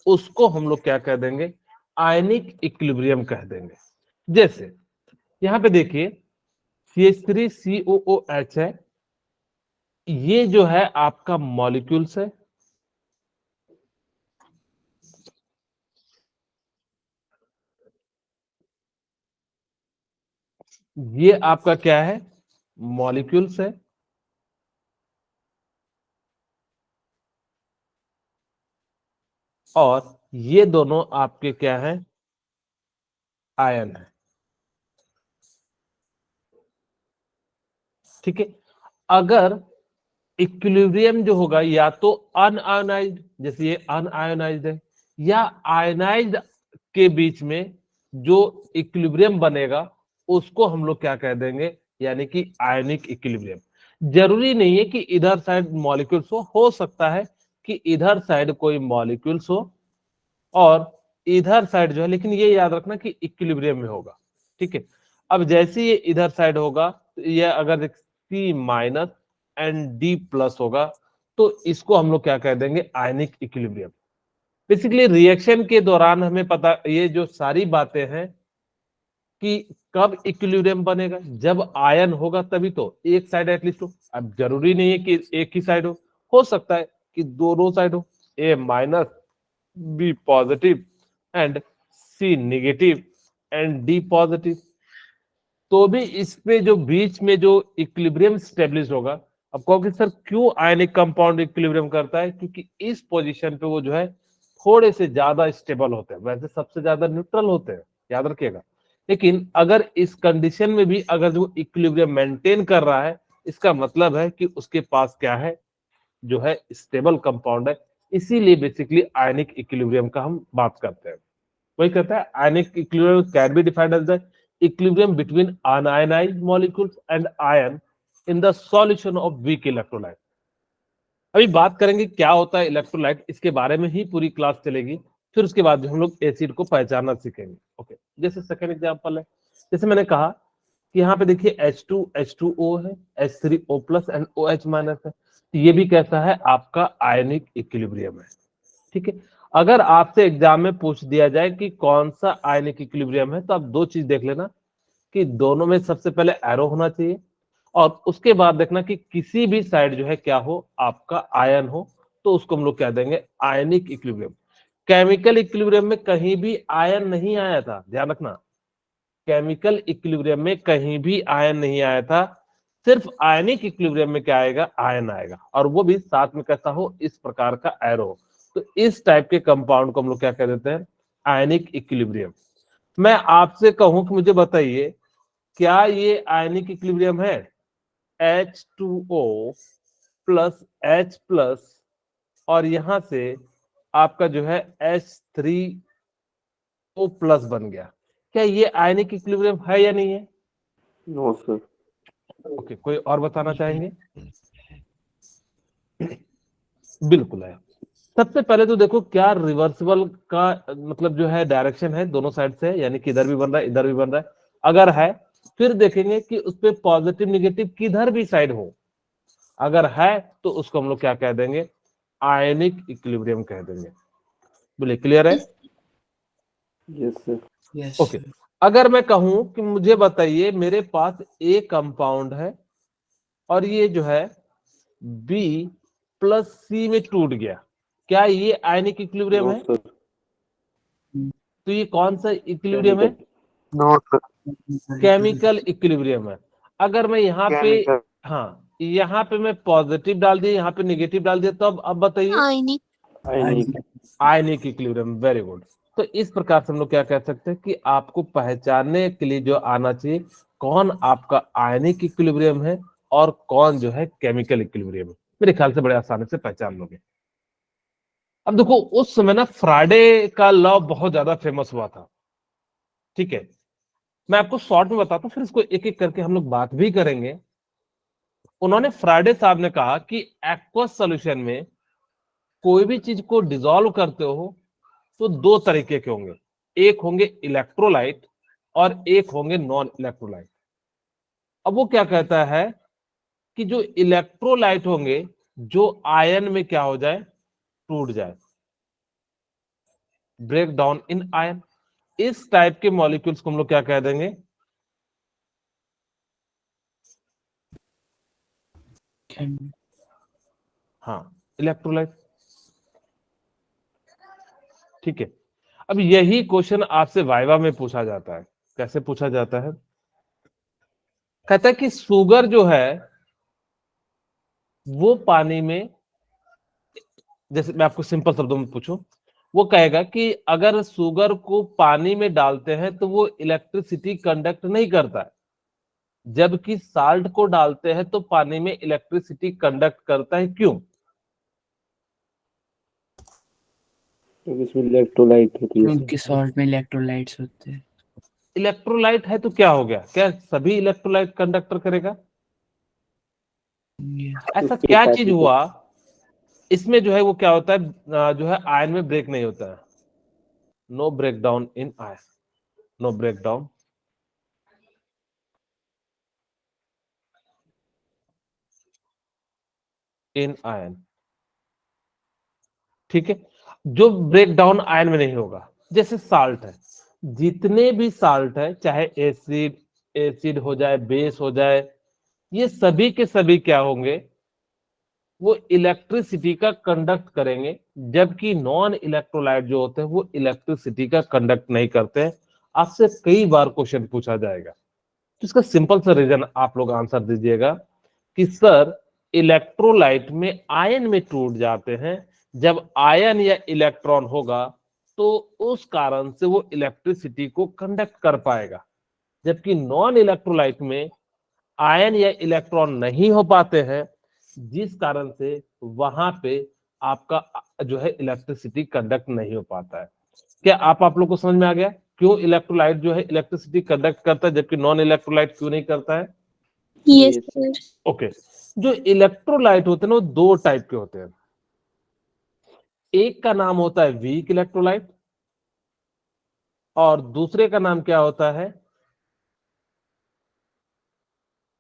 उसको हम लोग क्या कह देंगे, आयनिक इक्विलिब्रियम कह देंगे। जैसे यहां पे देखिए CH3COOH है, ये जो है आपका मॉलिक्यूल्स है, ये आपका क्या है, मॉलिक्यूल्स है, और ये दोनों आपके क्या है, आयन है। ठीक है, अगर इक्विलिब्रियम जो होगा या तो अनआयोनाइज्ड, जैसे ये अनआयोनाइज्ड है, या आयोनाइज्ड के बीच में जो इक्विलिब्रियम बनेगा उसको हम लोग क्या कह देंगे, यानी कि आयनिक इक्विलिब्रियम। जरूरी नहीं है कि इधर साइड मॉलिक्यूल्स हो सकता है कि इधर साइड कोई मॉलिक्यूल्स हो और इधर साइड जो है, लेकिन ये याद रखना कि इक्विलिब्रियम में होगा। ठीक है, अब जैसे ये इधर साइड होगा तो ये अगर C minus and D plus होगा तो इसको हम लोग क्या कह देंगे, आयनिक इक्विलिब्रियम। बेसिकली रिएक्शन के दौरान हमें पता, ये जो सारी बातें हैं कि कब इक्विलिब्रियम बनेगा, जब आयन होगा तभी तो, एक साइड एटलीस्ट हो। अब जरूरी नहीं है कि एक ही साइड हो सकता है कि दोनों साइड हो, A minus B positive and C negative and D positive, तो भी इस पे जो बीच में जो इक्विलिब्रियम स्टेब्लिश होगा। अब कहोगे सर क्यों आयनिक कंपाउंड इक्विलिब्रियम करता है, क्योंकि इस पोजीशन पे वो जो है थोड़े से ज्यादा स्टेबल होते हैं, वैसे सबसे ज्यादा न्यूट्रल होते हैं, याद रखिएगा। लेकिन अगर इस कंडीशन में भी अगर जो इक्विलिब्रियम मेंटेन कर रहा है, इसका मतलब है कि उसके पास क्या है, जो है स्टेबल कंपाउंड है। इसीलिए बेसिकली आयनिक इक्विलिब्रियम का हम बात करते हैं। वही कहता है ionic equilibrium can be defined as the equilibrium between unionized molecules and ion in the solution of weak electrolyte. अभी बात करेंगे क्या होता है इलेक्ट्रोलाइट, इसके बारे में ही पूरी क्लास चलेगी। फिर उसके बाद हम लोग एसिड को पहचानना सीखेंगे। ओके, जैसे सेकेंड एग्जांपल है, जैसे मैंने कहा कि यहाँ पे देखिए H2H2O है, H3O plus and OH minus है, तो ये भी कैसा है, आपका आयनिक इक्विलिब्रियम है। ठीक है, अगर आपसे एग्जाम में पूछ दिया जाए कि कौन सा आयनिक इक्विलिब्रियम है, तो आप दो चीज देख लेना कि दोनों में सबसे पहले एरो होना चाहिए, और उसके बाद देखना कि किसी भी साइड जो है क्या हो, आपका आयन हो, तो उसको हम लोग क्या देंगे, आयनिक इक्विलिब्रियम। केमिकल इक्विलिब्रियम में कहीं भी आयन नहीं आया था, ध्यान रखना, केमिकल इक्विलिब्रियम में कहीं भी आयन नहीं आया था, सिर्फ आयनिक इक्विलिब्रियम में क्या आएगा, आयन आएगा, और वो भी साथ में कैसा हो, इस प्रकार का एरो। तो इस टाइप के कंपाउंड को हम लोग क्या कह देते हैं, आयनिक इक्विलिब्रियम। मैं आपसे कहूं कि मुझे बताइए क्या ये आयनिक इक्विलिब्रियम है, H2O प्लस H प्लस और यहां से आपका जो है H3O प्लस बन गया, क्या ये आयनिक इक्विलिब्रियम है या नहीं है? No sir. ओके, कोई और बताना चाहेंगे? बिल्कुल है। सबसे पहले तो देखो क्या रिवर्सिबल का मतलब जो है डायरेक्शन है, दोनों साइड से, यानी कि इधर भी बन रहा है इधर भी बन रहा है। अगर है फिर देखेंगे कि उस पर पॉजिटिव निगेटिव किधर भी साइड हो, अगर है तो उसको हम लोग क्या कह देंगे, आयनिक इक्विलिब्रियम कह देंगे। बोलिए क्लियर है? Yes sir. यस ओके, अगर मैं कहूं कि मुझे बताइए मेरे पास ए कंपाउंड है और ये जो है बी प्लस सी में टूट गया, क्या ये आयनिक इक्विलिब्रियम नो है? सर। तो ये कौन सा इक्विलिब्रियम है? No sir. केमिकल इक्विलिब्रियम है। अगर मैं यहाँ पे, केमिकल। हाँ यहाँ पे मैं पॉजिटिव डाल दिया, यहाँ पे नेगेटिव डाल दिया, तो अब बताइए, ionic. Ionic. Ionic equilibrium. Very good. तो इस प्रकार से हम लोग क्या कह सकते हैं कि आपको पहचानने के लिए जो आना चाहिए, कौन आपका आयनिक इक्विलिब्रियम है और कौन जो है केमिकल इक्विलिब्रियम है, मेरे ख्याल से बड़े आसानी से पहचान लोगे। अब देखो उस समय ना फ्राइडे का लॉ बहुत ज्यादा फेमस हुआ था। ठीक है, मैं आपको शॉर्ट में बताता हूँ, फिर इसको एक एक करके हम लोग बात भी करेंगे। उन्होंने, फ्राइडे साहब ने कहा कि एक्वस सॉल्यूशन में कोई भी चीज को डिसॉल्व करते हो तो दो तरीके के होंगे, एक होंगे इलेक्ट्रोलाइट और एक होंगे नॉन इलेक्ट्रोलाइट। अब वो क्या कहता है कि जो इलेक्ट्रोलाइट होंगे जो आयन में क्या हो जाए, टूट जाए, ब्रेक डाउन इन आयन। इस टाइप के मॉलिक्यूल्स को हम लोग क्या कह देंगे? हाँ, इलेक्ट्रोलाइट। ठीक है। अब यही क्वेश्चन आपसे वाइवा में पूछा जाता है। कैसे पूछा जाता है? कहता है कि शुगर जो है वो पानी में, जैसे मैं आपको सिंपल शब्दों में पूछूं, वो कहेगा कि अगर शुगर को पानी में डालते हैं तो वो इलेक्ट्रिसिटी कंडक्ट नहीं करता है, जबकि साल्ट को डालते हैं तो पानी में इलेक्ट्रिसिटी कंडक्ट करता है। क्यों? क्योंकि इसमें इलेक्ट्रोलाइट होती है क्योंकि सॉल्ट में इलेक्ट्रोलाइट्स होते हैं। इलेक्ट्रोलाइट है तो क्या हो गया? क्या सभी इलेक्ट्रोलाइट कंडक्टर करेगा? ऐसा उसके क्या साथ चीज ही तो- हुआ इसमें जो है वो क्या होता है, जो है आयन में ब्रेक नहीं होता है। No break down in ion, no break down in ion. ठीक है, जो ब्रेक डाउन आयन में नहीं होगा, जैसे साल्ट है, जितने भी साल्ट है, चाहे एसिड एसिड हो जाए, बेस हो जाए, ये सभी के सभी क्या होंगे? वो इलेक्ट्रिसिटी का कंडक्ट करेंगे, जबकि नॉन इलेक्ट्रोलाइट जो होते हैं वो इलेक्ट्रिसिटी का कंडक्ट नहीं करते हैं। आपसे कई बार क्वेश्चन पूछा जाएगा, तो इसका सिंपल सा रीजन आप लोग आंसर दीजिएगा कि सर इलेक्ट्रोलाइट में आयन में टूट जाते हैं, जब आयन या इलेक्ट्रॉन होगा तो उस कारण से वो इलेक्ट्रिसिटी को कंडक्ट कर पाएगा, जबकि नॉन इलेक्ट्रोलाइट में आयन या इलेक्ट्रॉन नहीं हो पाते हैं, जिस कारण से वहां पे आपका जो है इलेक्ट्रिसिटी कंडक्ट नहीं हो पाता है। क्या आप लोग को समझ में आ गया क्यों इलेक्ट्रोलाइट जो है इलेक्ट्रिसिटी कंडक्ट करता है जबकि नॉन इलेक्ट्रोलाइट क्यों नहीं करता है? Yes sir. ओके। जो इलेक्ट्रोलाइट होते हैं ना वो दो टाइप के होते हैं। एक का नाम होता है वीक इलेक्ट्रोलाइट और दूसरे का नाम क्या होता है?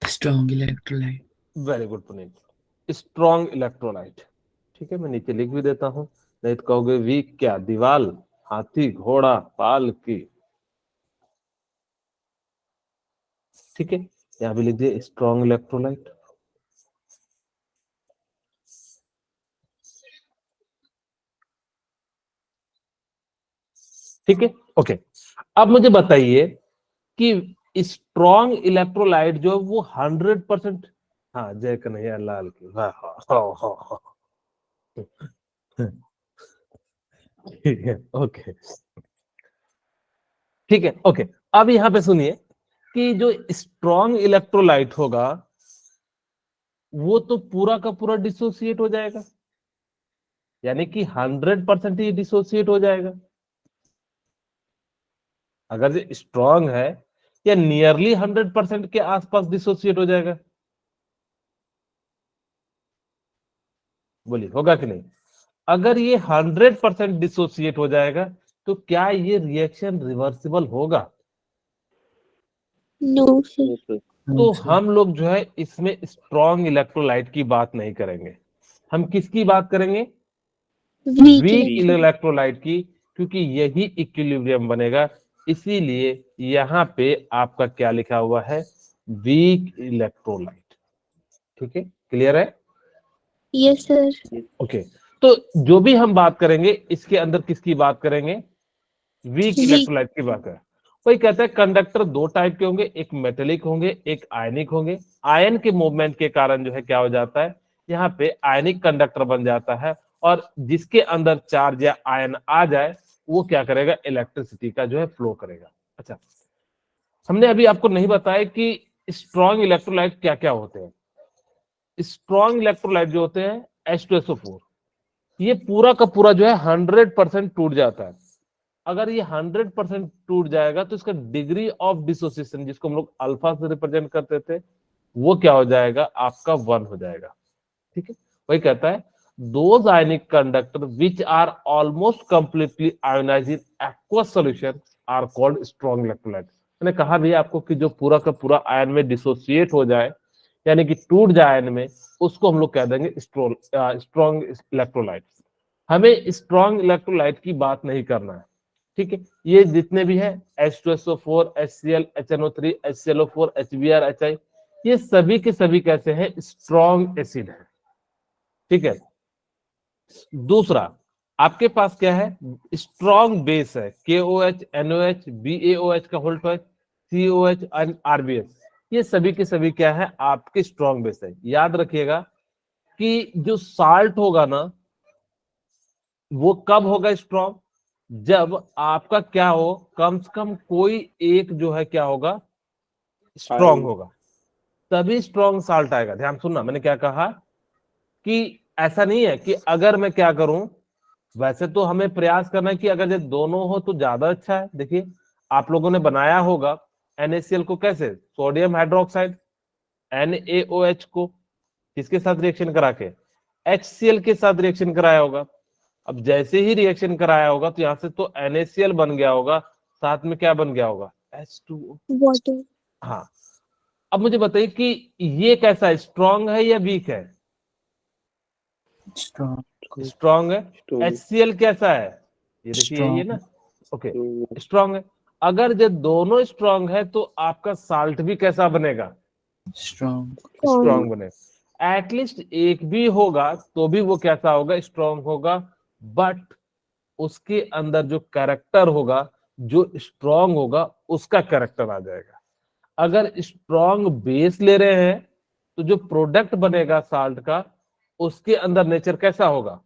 Strong electrolyte. Very good Puneet, strong electrolyte. ठीक है, मैं नीचे लिख भी देता हूं, नहीं तो कहोगे वीक क्या, दीवाल, हाथी, घोड़ा, पाल की। ठीक है, यहां भी लिख दिए स्ट्रॉन्ग इलेक्ट्रोलाइट। ठीक है, ओके। अब मुझे बताइए कि स्ट्रॉन्ग इलेक्ट्रोलाइट जो वो 100%, हाँ जय कन्हैया लाल की, वाह, हाँ, हाँ, हाँ, हाँ। ठीक है, ओके, ठीक है, ओके। अब यहां पे सुनिए कि जो स्ट्रॉन्ग इलेक्ट्रोलाइट होगा वो तो पूरा का पूरा डिसोसिएट हो जाएगा, यानी कि 100% ही डिसोसिएट हो जाएगा। अगर ये स्ट्रॉन्ग है या नियरली 100% के आसपास डिसोसिएट हो जाएगा, बोलिए होगा कि नहीं? अगर ये 100% डिसोसिएट हो जाएगा तो क्या ये रिएक्शन रिवर्सिबल होगा? No sir. Yes, sir. तो हम लोग जो है इसमें स्ट्रॉन्ग इलेक्ट्रोलाइट की बात नहीं करेंगे, हम किसकी बात करेंगे? वीक इलेक्ट्रोलाइट की, क्योंकि यही इक्विलिब्रियम बनेगा। इसीलिए यहां पे आपका क्या लिखा हुआ है? Weak electrolyte. ठीक है, क्लियर है? Yes sir. ओके। तो जो भी हम बात करेंगे इसके अंदर किसकी बात करेंगे? वीक इलेक्ट्रोलाइट की बात है। वही कहता है कंडक्टर दो टाइप के होंगे, एक मेटेलिक होंगे, एक आयनिक होंगे। आयन के मूवमेंट के कारण जो है क्या हो जाता है, यहाँ पे आयनिक कंडक्टर बन जाता है, और जिसके अंदर चार्ज या आयन आ जाए वो क्या करेगा? इलेक्ट्रिसिटी का जो है फ्लो करेगा। अच्छा, हमने अभी आपको नहीं बताया कि स्ट्रॉन्ग इलेक्ट्रोलाइट क्या क्या होते हैं। स्ट्रॉन्ग इलेक्ट्रोलाइट जो होते हैं H2SO4, ये पूरा का पूरा जो है 100% टूट जाता है। अगर ये 100% टूट जाएगा तो इसका डिग्री ऑफ डिसोसिएशन, जिसको हम लोग अल्फा से रिप्रेजेंट करते थे, वो क्या हो जाएगा? आपका 1 हो जाएगा। ठीक है, वही कहता है those ionic conductor which are almost completely ionized in aqueous solution are called strong electrolyte. मैंने कहा भी आपको कि जो पूरा का पूरा आयन में डिसोसिएट हो जाए, यानी कि टूट जाए आयन में, उसको हम लोग कह देंगे स्ट्रॉन्ग इलेक्ट्रोलाइट। हमें स्ट्रॉन्ग इलेक्ट्रोलाइट की बात नहीं करना है, ठीक है। ये जितने भी है H2SO4, HCl, HNO3, HClO4, HBr, HI, ये सभी के सभी कैसे हैं, स्ट्रॉन्ग एसिड है, ठीक है। दूसरा आपके पास क्या है, स्ट्रॉन्ग बेस है, KOH, NOH, BaOH का whole twice, COH and RBS, ये सभी के सभी क्या है, आपके स्ट्रॉन्ग बेस है। याद रखिएगा कि जो साल्ट होगा ना, वो कब होगा स्ट्रॉन्ग, जब आपका क्या हो, कम से कम कोई एक जो है क्या होगा, स्ट्रॉन्ग होगा, तभी स्ट्रॉन्ग साल्ट आएगा। ध्यान सुनना, मैंने क्या कहा कि ऐसा नहीं है कि अगर मैं क्या करूं, वैसे तो हमें प्रयास करना है कि अगर ये दोनों हो तो ज्यादा अच्छा है। देखिए आप लोगों ने बनाया होगा NaCl को कैसे, सोडियम हाइड्रोक्साइड NaOH को किसके साथ रिएक्शन करा के, HCl के साथ रिएक्शन कराया होगा। अब जैसे ही रिएक्शन कराया होगा तो यहाँ से तो NaCl बन गया होगा, साथ में क्या बन गया होगा, H2O। water, हाँ, अब मुझे बताइए कि ये कैसा है, स्ट्रॉन्ग है या वीक है, Strong. स्ट्रॉन्ग है। Strong. HCl कैसा है, ये देखिए ये ना, ओके स्ट्रॉन्ग है। अगर ये दोनों स्ट्रॉन्ग है तो आपका साल्ट भी कैसा बनेगा, Strong. स्ट्रॉन्ग बनेगा। एटलीस्ट एक भी होगा तो भी वो कैसा होगा, स्ट्रॉन्ग होगा, बट उसके अंदर जो कैरेक्टर होगा, जो स्ट्रॉन्ग होगा उसका कैरेक्टर आ जाएगा। अगर स्ट्रॉन्ग बेस ले रहे हैं तो जो प्रोडक्ट बनेगा साल्ट का, उसके अंदर नेचर कैसा होगा,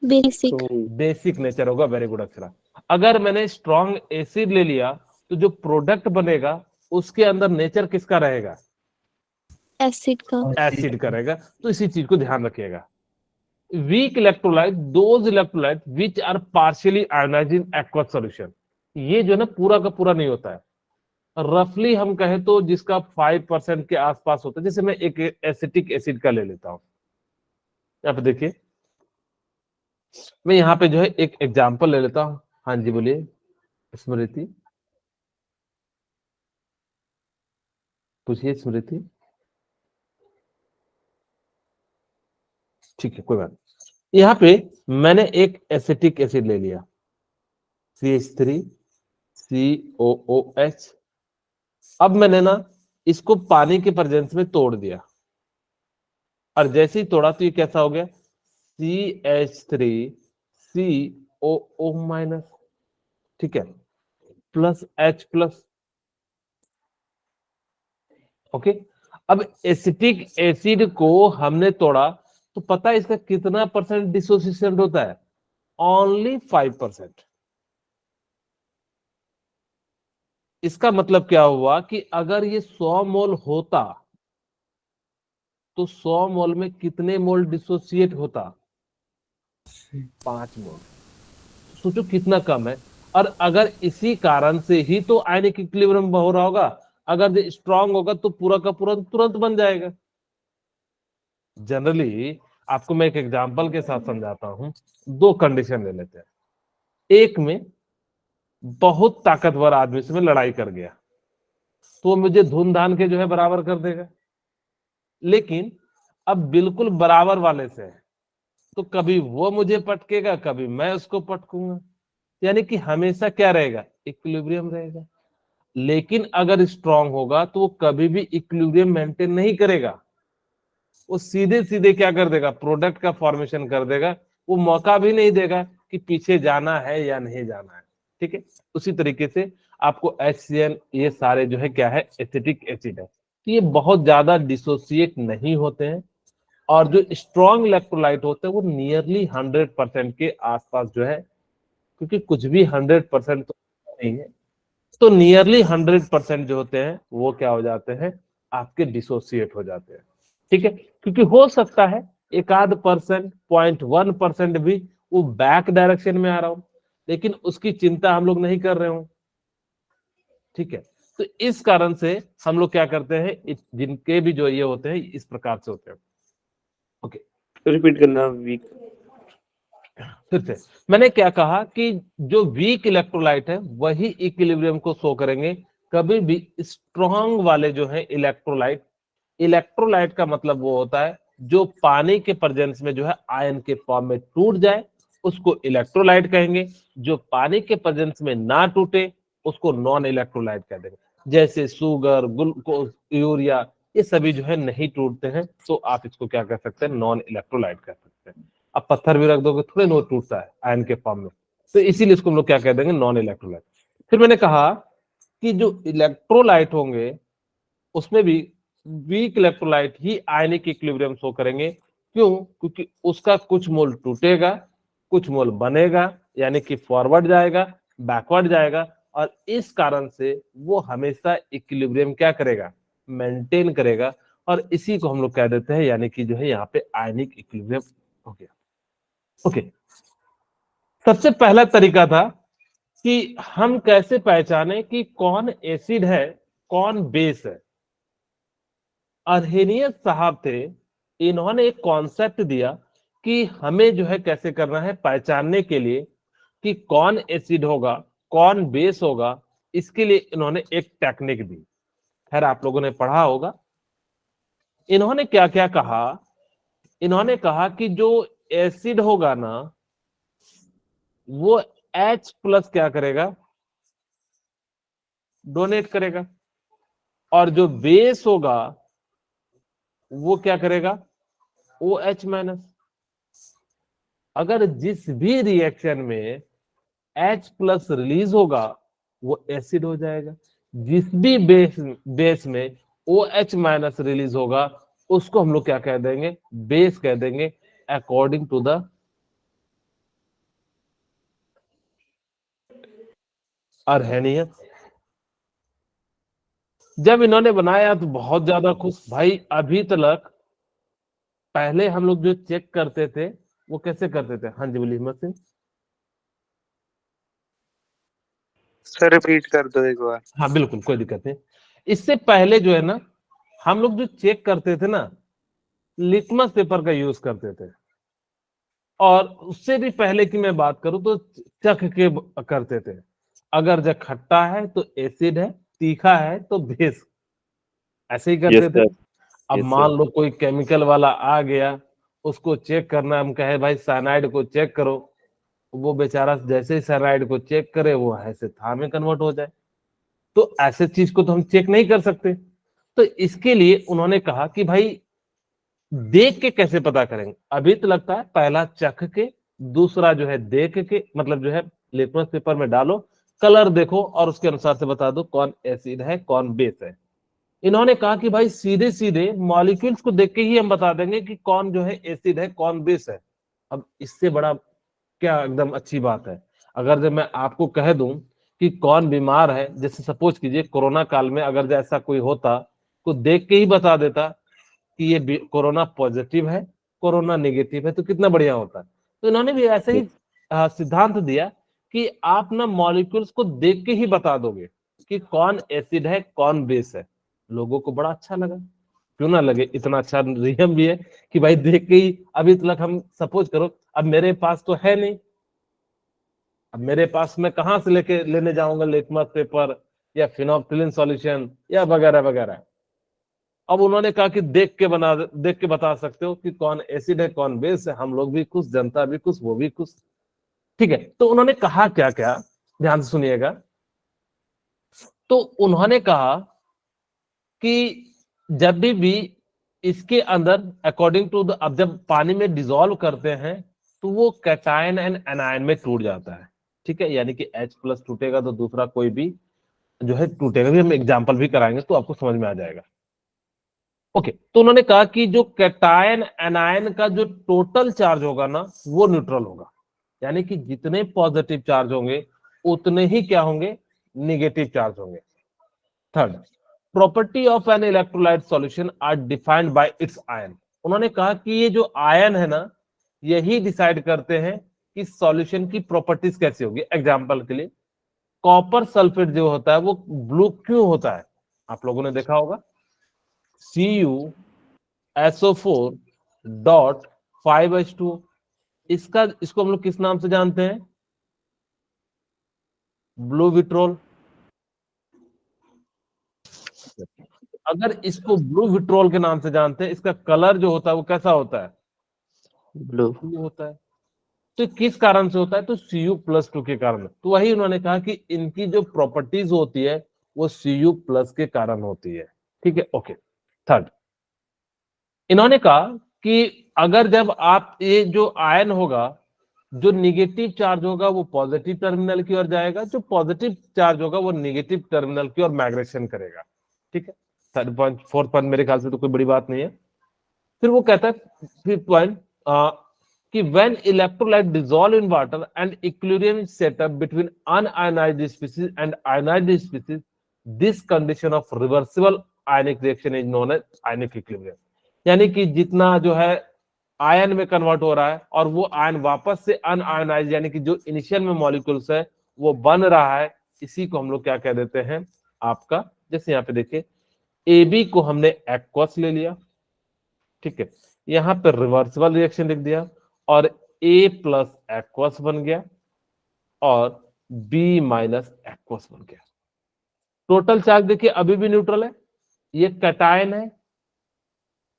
basic, Strong. बेसिक नेचर होगा। Very good Akshara. अगर मैंने स्ट्रॉन्ग एसिड ले लिया तो जो प्रोडक्ट बनेगा उसके अंदर नेचर किसका रहेगा, acid का, एसिड का रहेगा। तो इसी चीज को ध्यान रखिएगा। Weak electrolyte, those electrolyte which are partially ionized in aqueous solution, ये जो है ना पूरा का पूरा नहीं होता है, रफली हम कहें तो जिसका 5% के आसपास होता है। जैसे मैं एक एसिटिक एसिड का ले लेता हूं, यहाँ पे देखिए, मैं यहाँ पे जो है एक एग्जांपल ले लेता हूं। हाँ जी बोलिए स्मृति, पूछिए स्मृति। ठीक है कोई बात नहीं। यहाँ पे मैंने एक एसिटिक एसिड ले लिया, CH3COOH। अब मैंने ना इसको पानी के प्रेजेंस में तोड़ दिया, और जैसे ही तोड़ा तो ये कैसा हो गया, CH3COO-, ठीक है, प्लस H+। ओके, अब एसिटिक एसिड को हमने तोड़ा तो पता है इसका कितना परसेंट डिसोसिएशन होता है, ओनली 5%। इसका मतलब क्या हुआ कि अगर ये 100 मोल होता तो 100 मोल में कितने मोल डिसोसिएट होता, 5 मोल। सोचो कितना कम है। और अगर इसी कारण से ही तो आयनिक इक्विलिब्रियम हो रहा होगा, अगर ये स्ट्रांग होगा तो पूरा का पूरा तुरंत बन जाएगा। जनरली आपको मैं एक एग्जांपल के साथ समझाता हूं, दो कंडीशन ले लेते हैं। एक में बहुत ताकतवर आदमी से मैं लड़ाई कर गया तो वो मुझे धुन धान के जो है बराबर कर देगा, लेकिन अब बिल्कुल बराबर वाले से है तो कभी वो मुझे पटकेगा, कभी मैं उसको पटकूंगा, यानी कि हमेशा क्या रहेगा, इक्विलिब्रियम रहेगा। लेकिन अगर स्ट्रांग होगा तो वो कभी भी इक्विलिब्रियम मेंटेन नहीं करेगा, वो सीधे सीधे क्या कर देगा, प्रोडक्ट का फॉर्मेशन कर देगा, वो मौका भी नहीं देगा कि पीछे जाना है या नहीं जाना है। ठीक है, उसी तरीके से आपको HCl ये सारे जो है क्या है, एसिटिक एसिड है, तो ये बहुत ज्यादा डिसोसिएट नहीं होते हैं, और जो स्ट्रॉन्ग इलेक्ट्रोलाइट होते हैं वो नियरली 100% के आसपास जो है, क्योंकि कुछ भी 100% तो नहीं है, तो नियरली 100% जो होते हैं वो क्या हो जाते हैं, आपके डिसोसिएट हो जाते हैं। ठीक है, क्योंकि हो सकता है एक आध परसेंट 0.1% भी वो बैक डायरेक्शन में आ रहा हो, लेकिन उसकी चिंता हम लोग नहीं कर रहे हो। ठीक है, तो इस कारण से हम लोग क्या करते हैं, जिनके भी जो ये होते हैं इस प्रकार से होते हैं। ओके, रिपीट करना, वीक। फिर से मैंने क्या कहा कि जो वीक इलेक्ट्रोलाइट है वही इक्विलिब्रियम को शो करेंगे, कभी भी स्ट्रॉन्ग वाले जो है इलेक्ट्रोलाइट, इलेक्ट्रोलाइट का मतलब वो होता है जो पानी के प्रेजेंस में जो है आयन के फॉर्म में टूट जाए उसको इलेक्ट्रोलाइट कहेंगे, जो पानी के प्रेजेंस में ना टूटे उसको नॉन इलेक्ट्रोलाइट कह देंगे। जैसे शुगर, ग्लूकोज, यूरिया, ये सभी जो है नहीं टूटते हैं, तो आप इसको क्या कह सकते हैं, नॉन इलेक्ट्रोलाइट कह सकते हैं। अब पत्थर भी रख दोगे थोड़े नो टूटता है आयन के फॉर्म में, तो इसीलिए इसको हम लोग क्या कह देंगे, नॉन इलेक्ट्रोलाइट। फिर मैंने कहा कि जो इलेक्ट्रोलाइट होंगे उसमें भी वीक इलेक्ट्रोलाइट ही आयनिक इक्विलिब्रियम शो करेंगे। क्यों? क्योंकि उसका कुछ मोल टूटेगा, कुछ मोल बनेगा, यानी कि फॉरवर्ड जाएगा, बैकवर्ड जाएगा, और इस कारण से वो हमेशा इक्विलिब्रियम क्या करेगा, मेंटेन करेगा, और इसी को हम लोग कह देते हैं, यानी कि जो है यहाँ पे आयनिक इक्विलिब्रियम हो गया। ओके, सबसे पहला तरीका था कि हम कैसे पहचाने कि कौन एसिड है कौन बेस है। अर्हेनियस साहब थे, इन्होंने एक कॉन्सेप्ट दिया कि हमें जो है कैसे करना है पहचानने के लिए कि कौन एसिड होगा कौन बेस होगा। इसके लिए इन्होंने एक टेक्निक दी, खैर आप लोगों ने पढ़ा होगा। इन्होंने क्या क्या कहा, इन्होंने कहा कि जो एसिड होगा ना वो H+ क्या करेगा, डोनेट करेगा, और जो बेस होगा वो क्या करेगा, OH-। अगर जिस भी रिएक्शन में H+ रिलीज होगा वो एसिड हो जाएगा, जिस भी बेस में OH- रिलीज होगा उसको हम लोग क्या कह देंगे, बेस कह देंगे, अकॉर्डिंग टू द अर्हेनियस। जब इन्होंने बनाया तो बहुत ज्यादा खुश भाई। अभी तक पहले हम लोग जो चेक करते थे वो कैसे करते थे, हाँ जी बोलिए हिम्मत सिंह। सर रिपीट कर दो एक बार। हाँ बिल्कुल, कोई दिक्कत नहीं। इससे पहले जो है ना हम लोग जो चेक करते थे ना, लिटमस पेपर का यूज करते थे, और उससे भी पहले की मैं बात करूं तो चख के करते थे। अगर जब खट्टा है तो एसिड है, तीखा है तो बेस, ऐसे ही यस करते थे। सर। अब यस मान सर। लो कोई केमिकल वाला आ गया, उसको चेक करना, हम कहे भाई साइनाइड को चेक करो, वो बेचारा जैसे ही साइनाइड को चेक करे वो ऐसे थार में कन्वर्ट हो जाए, तो ऐसे चीज को तो हम चेक नहीं कर सकते। तो इसके लिए उन्होंने कहा कि भाई देख के कैसे पता करेंगे। अभी तो लगता है पहला चख के, दूसरा जो है देख के, मतलब जो है लिटमस पेपर में डालो, कलर देखो और उसके अनुसार से बता दो कौन एसिड है कौन बेस है। इन्होंने कहा कि भाई सीधे सीधे मॉलिक्यूल्स को देख के ही हम बता देंगे कि कौन जो है एसिड है कौन बेस है। अब इससे बड़ा क्या एकदम अच्छी बात है। अगर जब मैं आपको कह दूं कि कौन बीमार है, जैसे सपोज कीजिए कोरोना काल में अगर ऐसा कोई होता तो देख के ही बता देता कि ये कोरोना पॉजिटिव है कोरोना नेगेटिव है, तो कितना बढ़िया होता। तो इन्होंने भी ऐसे ही सिद्धांत दिया कि आप ना मॉलिक्यूल्स को देख के ही बता दोगे कि कौन एसिड है कौन बेस है। लोगों को बड़ा अच्छा लगा, क्यों ना लगे, इतना अच्छा नियम भी है कि भाई देख के ही। अभी तक हम सपोज करो, अब मेरे पास तो है नहीं, अब मेरे पास मैं कहां से लेने जाऊंगा लिटमस पेपर या फिनोल्फिलीन सॉल्यूशन या वगैरह वगैरह। अब उन्होंने कहा कि देख के बता सकते हो कि कौन एसिड है कौन बेस है, हम लोग भी खुश, जनता भी खुश, वो भी खुश। ठीक है, तो उन्होंने कहा क्या क्या, ध्यान से सुनिएगा। तो उन्होंने कहा कि जब भी इसके अंदर अकॉर्डिंग टू द, अब जब पानी में डिसॉल्व करते हैं तो वो कैटायन एंड एनायन में टूट जाता है। ठीक है, यानी कि H+ टूटेगा तो दूसरा कोई भी जो है टूटेगा भी। हम एग्जाम्पल भी कराएंगे तो आपको समझ में आ जाएगा। ओके, तो उन्होंने कहा कि जो कैटायन एनायन का जो टोटल चार्ज होगा ना वो न्यूट्रल होगा, यानी कि जितने पॉजिटिव चार्ज होंगे उतने ही क्या होंगे, निगेटिव चार्ज होंगे। Third, property of an electrolyte solution are defined by its ion. उन्होंने कहा कि ये जो आयन है ना यही डिसाइड करते हैं कि सॉल्यूशन की प्रॉपर्टीज कैसी होगी। एग्जांपल के लिए कॉपर सल्फेट जो होता है वो ब्लू क्यों होता है, आप लोगों ने देखा होगा, CuSO4.5H2। इसको हम लोग किस नाम से जानते हैं, ब्लू विट्रोल। अगर इसको ब्लू विट्रोल के नाम से जानते हैं, इसका कलर जो होता है वो कैसा होता है? ब्लू। ब्लू होता है। तो किस कारण से होता है? तो Cu+2 के कारण। तो वही उन्होंने कहा कि इनकी जो प्रॉपर्टीज होती है वो Cu+ के कारण होती है। ठीक है, ओके। थर्ड, इन्होंने कहा कि अगर जब आप ये जो आयन होगा, जो निगेटिव चार्ज होगा वो पॉजिटिव टर्मिनल की ओर जाएगा, जो पॉजिटिव चार्ज होगा वो निगेटिव टर्मिनल की ओर माइग्रेशन करेगा। ठीक है, थर्ड पॉइंट। फोर्थ पॉइंट मेरे ख्याल से तो कोई बड़ी बात नहीं है। फिर वो कहता है फिफ्थ पॉइंट कि when electrolyte dissolve in water and equilibrium is set up between unionized species and ionized species, this condition of reversible ionic reaction is known as ionic equilibrium। यानी कि जितना जो है आयन में कन्वर्ट हो रहा है और वो आयन वापस से अनआयनाइज यानी कि जो इनिशियल में मॉलिक्यूल्स है वो बन रहा है, इसी को हम लोग क्या कह देते हैं आपका, जैसे यहाँ पे देखिए AB को हमने एक्वस ले लिया, ठीक है, यहाँ पे रिवर्सिबल रिएक्शन लिख दिया और A+ एक्वस बन गया और B- एक्वस बन गया। टोटल चार्ज देखिए अभी भी न्यूट्रल है, ये कैटायन है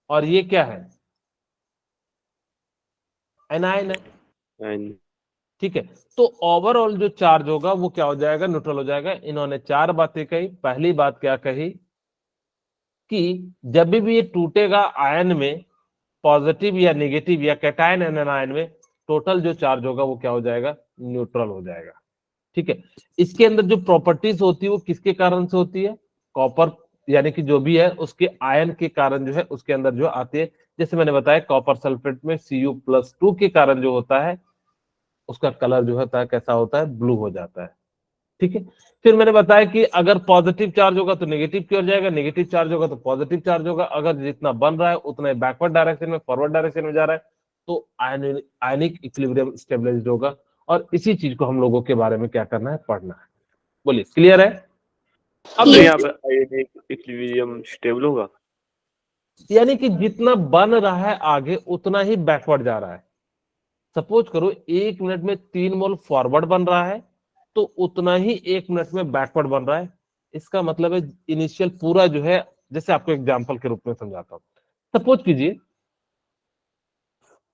और ये क्या है? एनायन है। ठीक है, तो ओवरऑल जो चार्ज होगा वो क्या हो जाएगा? न्यूट्रल हो जाएगा। इन्होंने चार बातें कही। पहली बात क्या कही कि जब भी ये टूटेगा आयन में, पॉजिटिव या नेगेटिव या कैटायन एनायन में, टोटल जो चार्ज होगा वो क्या हो जाएगा? न्यूट्रल हो जाएगा। ठीक है, इसके अंदर जो प्रॉपर्टीज होती है वो किसके कारण से होती है? कॉपर यानी कि जो भी है उसके आयन के कारण जो है उसके अंदर जो आती है। जैसे मैंने बताया कॉपर सल्फेट में Cu+2 के कारण जो होता है उसका कलर जो होता है कैसा होता है? ब्लू हो जाता है। ठीक है, फिर मैंने बताया कि अगर पॉजिटिव चार्ज होगा तो नेगेटिव की ओर जाएगा, नेगेटिव चार्ज होगा तो पॉजिटिव चार्ज होगा। अगर जितना बन रहा है उतना ही बैकवर्ड डायरेक्शन में, फॉरवर्ड डायरेक्शन में जा रहा है तो आयनिक इक्विलिब्रियम स्टेबलाइज्ड होगा। और इसी चीज को हम लोगों के बारे में क्या करना है? पढ़ना है। बोलिए, क्लियर है? अब तो Yes. यहाँ पे आयनिक इक्विलिब्रियम स्टेबल होगा। यानी कि जितना बन रहा है आगे उतना ही बैकवर्ड जा रहा है। सपोज करो 1 मिनट में 3 मोल फॉरवर्ड बन रहा है तो उतना ही 1 मिनट में बैकवर्ड बन रहा है। इसका मतलब है इनिशियल पूरा जो है, जैसे आपको एग्जांपल के रूप में समझाता हूं। सपोज कीजिए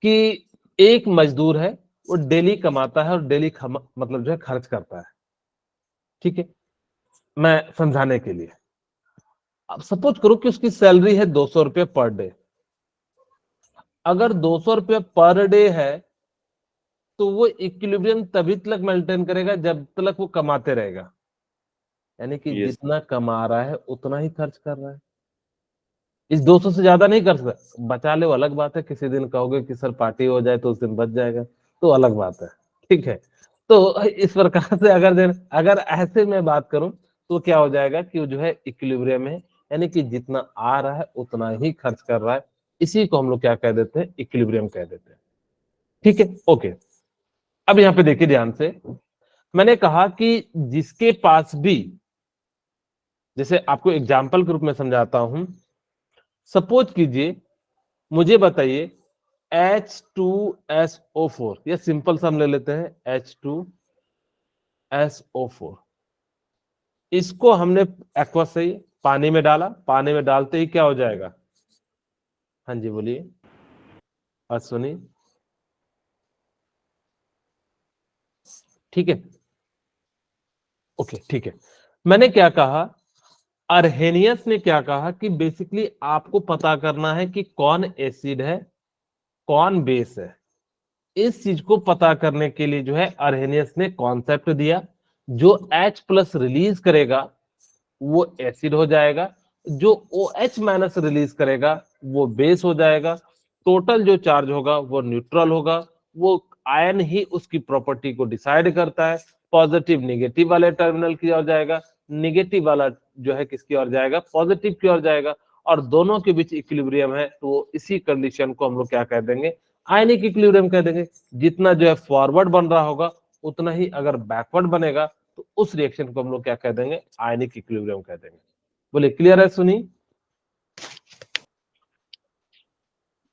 कि एक मजदूर है, वो डेली कमाता है और डेली मतलब जो है खर्च करता है। ठीक है, मैं समझाने के लिए, अब सपोज करो कि उसकी सैलरी है 200 रुपये पर डे। अगर 200 रुपये पर डे है तो वो इक्विलिब्रियम तभी तक मेंटेन करेगा जब तक वो कमाते रहेगा। यानी कि Yes. जितना कमा रहा है उतना ही खर्च कर रहा है। इस 200 से ज्यादा नहीं कर सकता। बचा ले वो अलग बात है, किसी दिन कहोगे कि सर पार्टी हो जाए तो उस दिन बच जाएगा, तो अलग बात है। ठीक है, तो इस प्रकार से अगर ऐसे में बात करूं तो क्या हो जाएगा कि वो जो है इक्विलिब्रियम है, यानी कि जितना आ रहा है उतना ही खर्च कर रहा है। इसी को हम लोग क्या कह देते हैं? इक्विलिब्रियम कह देते हैं। ठीक है, ओके। अब यहाँ पे देखिए ध्यान से, मैंने कहा कि जिसके पास भी, जैसे आपको एग्जाम्पल के रूप में समझाता हूं, सपोज कीजिए, मुझे बताइए H2SO4, ये सिंपल सा हम ले लेते हैं H2SO4। इसको हमने एक्वस से ही पानी में डाला, पानी में डालते ही क्या हो जाएगा? हाँ जी बोलिए अश्विनी। ठीक है, ओके ठीक है। मैंने क्या कहा, अर्हेनियस ने क्या कहा कि बेसिकली आपको पता करना है कि कौन एसिड है कौन बेस है। इस चीज को पता करने के लिए जो है अर्हेनियस ने कॉन्सेप्ट दिया, जो H+ रिलीज करेगा वो एसिड हो जाएगा, जो OH- रिलीज करेगा वो बेस हो जाएगा। टोटल जो चार्ज होगा वो न्यूट्रल होगा। वो आयन ही उसकी प्रॉपर्टी को डिसाइड करता है। पॉजिटिव निगेटिव वाले टर्मिनल की ओर जाएगा, निगेटिव वाला जो है किसकी ओर जाएगा? पॉजिटिव की ओर जाएगा। और दोनों के बीच इक्विलिब्रियम है, तो इसी कंडीशन को हम लोग क्या कह देंगे? आयनिक इक्विलिब्रियम कह देंगे। जितना जो है फॉरवर्ड बन रहा होगा उतना ही अगर बैकवर्ड बनेगा तो उस रिएक्शन को हम लोग क्या कह देंगे? आयनिक इक्विलिब्रियम कह देंगे। बोले क्लियर है? सुनी?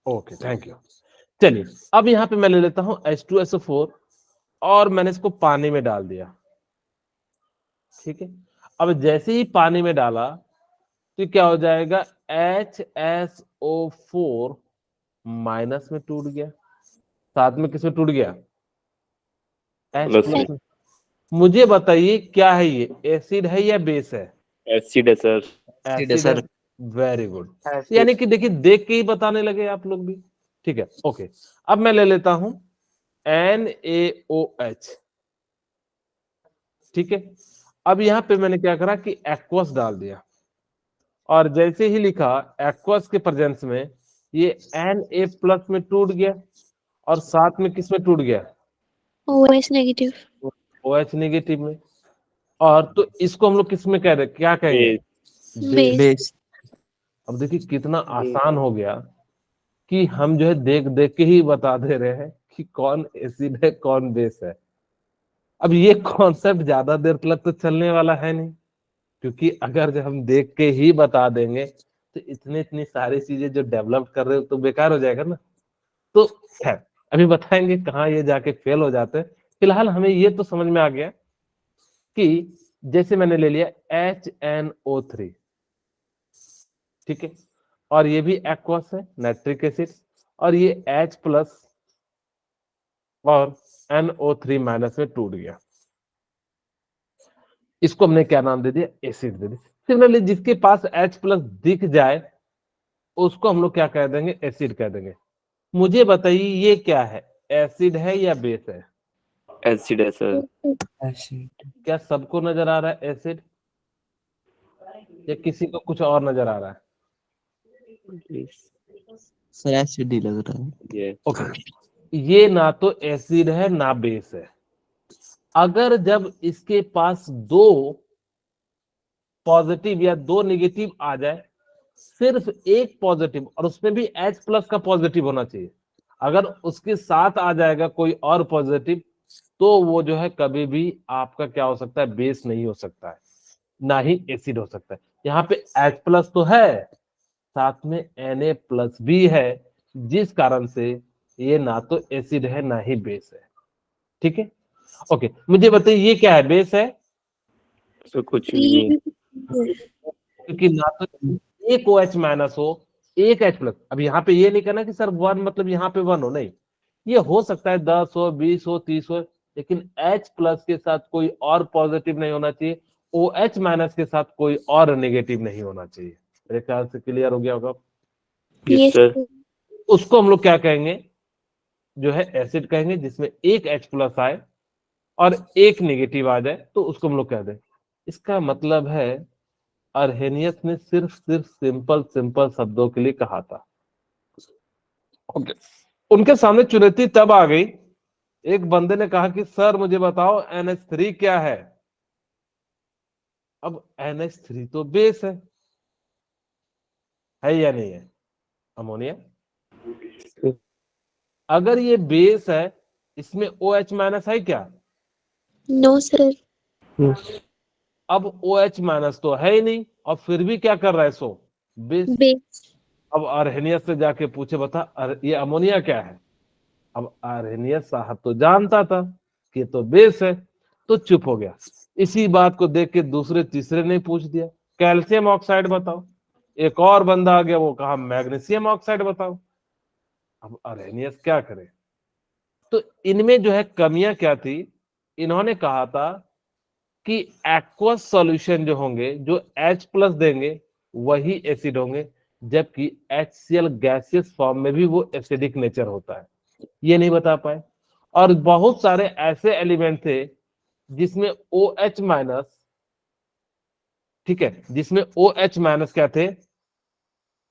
Okay, thank you. चलिए अब यहां पे मैं ले लेता हूं H2SO4 और मैंने इसको पानी में डाल दिया। ठीक है, अब जैसे ही पानी में डाला तो क्या हो जाएगा, HSO4 माइनस में टूट गया, साथ में किसमें टूट गया, H प्लस प्लस में। मुझे बताइए क्या है ये, एसिड है या बेस है? एसिड है सर। एसिड है। Very good. Acid. यानी कि देखिए देख के ही बताने लगे आप लोग भी। ठीक है, ओके। अब मैं ले लेता हूं NaOH। ठीक है, अब यहां पे मैंने क्या करा कि एक्वस डाल दिया, और जैसे ही लिखा एक्वस के प्रेजेंस में ये Na प्लस में टूट गया, और साथ में किस में टूट गया, OH नेगेटिव। OH नेगेटिव में। और तो इसको हम लोग किस में कह रहे, क्या कहेंगे, बेस। बेस। अब देखिए कितना आसान हो गया कि हम जो है देख देख के ही बता दे रहे हैं कि कौन एसिड है कौन बेस है। अब ये कॉन्सेप्ट ज्यादा देर तक तो चलने वाला है नहीं, क्योंकि अगर जब हम देख के ही बता देंगे तो इतनी सारी चीजें जो डेवलप कर रहे हो तो बेकार हो जाएगा ना। तो खैर अभी बताएंगे कहाँ ये जाके फेल हो जाते हैं। फिलहाल हमें ये तो समझ में आ गया कि जैसे मैंने ले लिया HNO3, ठीक है, और ये भी एक्वस है नाइट्रिक एसिड, और ये H प्लस और NO3 माइनस में टूट गया, इसको हमने क्या नाम दे दिया, एसिड दे दिया। सिमिलरली जिसके पास H प्लस दिख जाए उसको हम लोग क्या कह देंगे, एसिड कह देंगे। मुझे बताइए ये क्या है, एसिड है या बेस है? एसिड है सर। एसिड। क्या सबको नजर आ रहा है एसिड, या किसी को कुछ और नजर आ रहा है? सर एसिड ही लग रहा है। ये ओके, ये ना तो एसिड है ना बेस है। अगर जब इसके पास दो पॉजिटिव या दो नेगेटिव आ जाए, सिर्फ एक पॉजिटिव और उसमें भी H प्लस का पॉजिटिव होना चाहिए, अगर उसके साथ आ जाएगा कोई और पॉजिटिव तो वो जो है कभी भी आपका क्या हो सकता है, बेस नहीं हो सकता है, ना ही एसिड हो सकता है। यहाँ पे H प्लस तो है, साथ में Na प्लस भी है, जिस कारण से ये ना तो एसिड है ना ही बेस है। ठीक है, ओके। मुझे बताइए ये क्या है, बेस है? सर कुछ नहीं है। क्योंकि ना तो एक OH माइनस हो एक H प्लस। अब यहाँ पे ये नहीं कहना कि सर 1 मतलब यहाँ पे 1 हो, नहीं, ये हो सकता है 10 हो 20 हो 30 हो, लेकिन H प्लस के साथ कोई और पॉजिटिव नहीं होना चाहिए, OH माइनस के साथ कोई और नेगेटिव नहीं होना चाहिए। मेरे ख्याल से क्लियर हो गया होगा। Yes sir. उसको हम लोग क्या कहेंगे, जो है एसिड कहेंगे, जिसमें एक H प्लस आए और एक नेगेटिव आ जाए तो उसको हम लोग कह दें। इसका मतलब है अर्हेनियस ने सिर्फ सिंपल सिंपल शब्दों के लिए कहा था। ओके, उनके सामने चुनौती तब आ गई, एक बंदे ने कहा कि सर मुझे बताओ NH3 क्या है। अब NH3 तो बेस है या नहीं है, अमोनिया? अगर ये बेस है, इसमें OH माइनस है क्या? No sir. अब OH माइनस तो है ही नहीं, और फिर भी क्या कर रहा है, सो बेस। बेस। अब अर्हेनियस से जाके पूछे, बता ये अमोनिया क्या है। अब अर्हेनियस साहब तो जानता था कि ये तो बेस है, तो चुप हो गया। इसी बात को देख के दूसरे तीसरे ने पूछ दिया कैल्शियम ऑक्साइड बताओ। एक और बंदा आ गया, वो कहा मैग्नीशियम ऑक्साइड बताओ। अब अर्हेनियस क्या करे? तो इनमें जो है कमियां क्या थी, इन्होंने कहा था कि एक्वस सॉल्यूशन जो होंगे, जो H प्लस देंगे वही एसिड होंगे, जबकि HCl गैसियस फॉर्म में भी वो एसिडिक नेचर होता है, ये नहीं बता पाए। और बहुत सारे ऐसे एलिमेंट थे जिसमें OH माइनस, ठीक है, जिसमें OH माइनस क्या थे,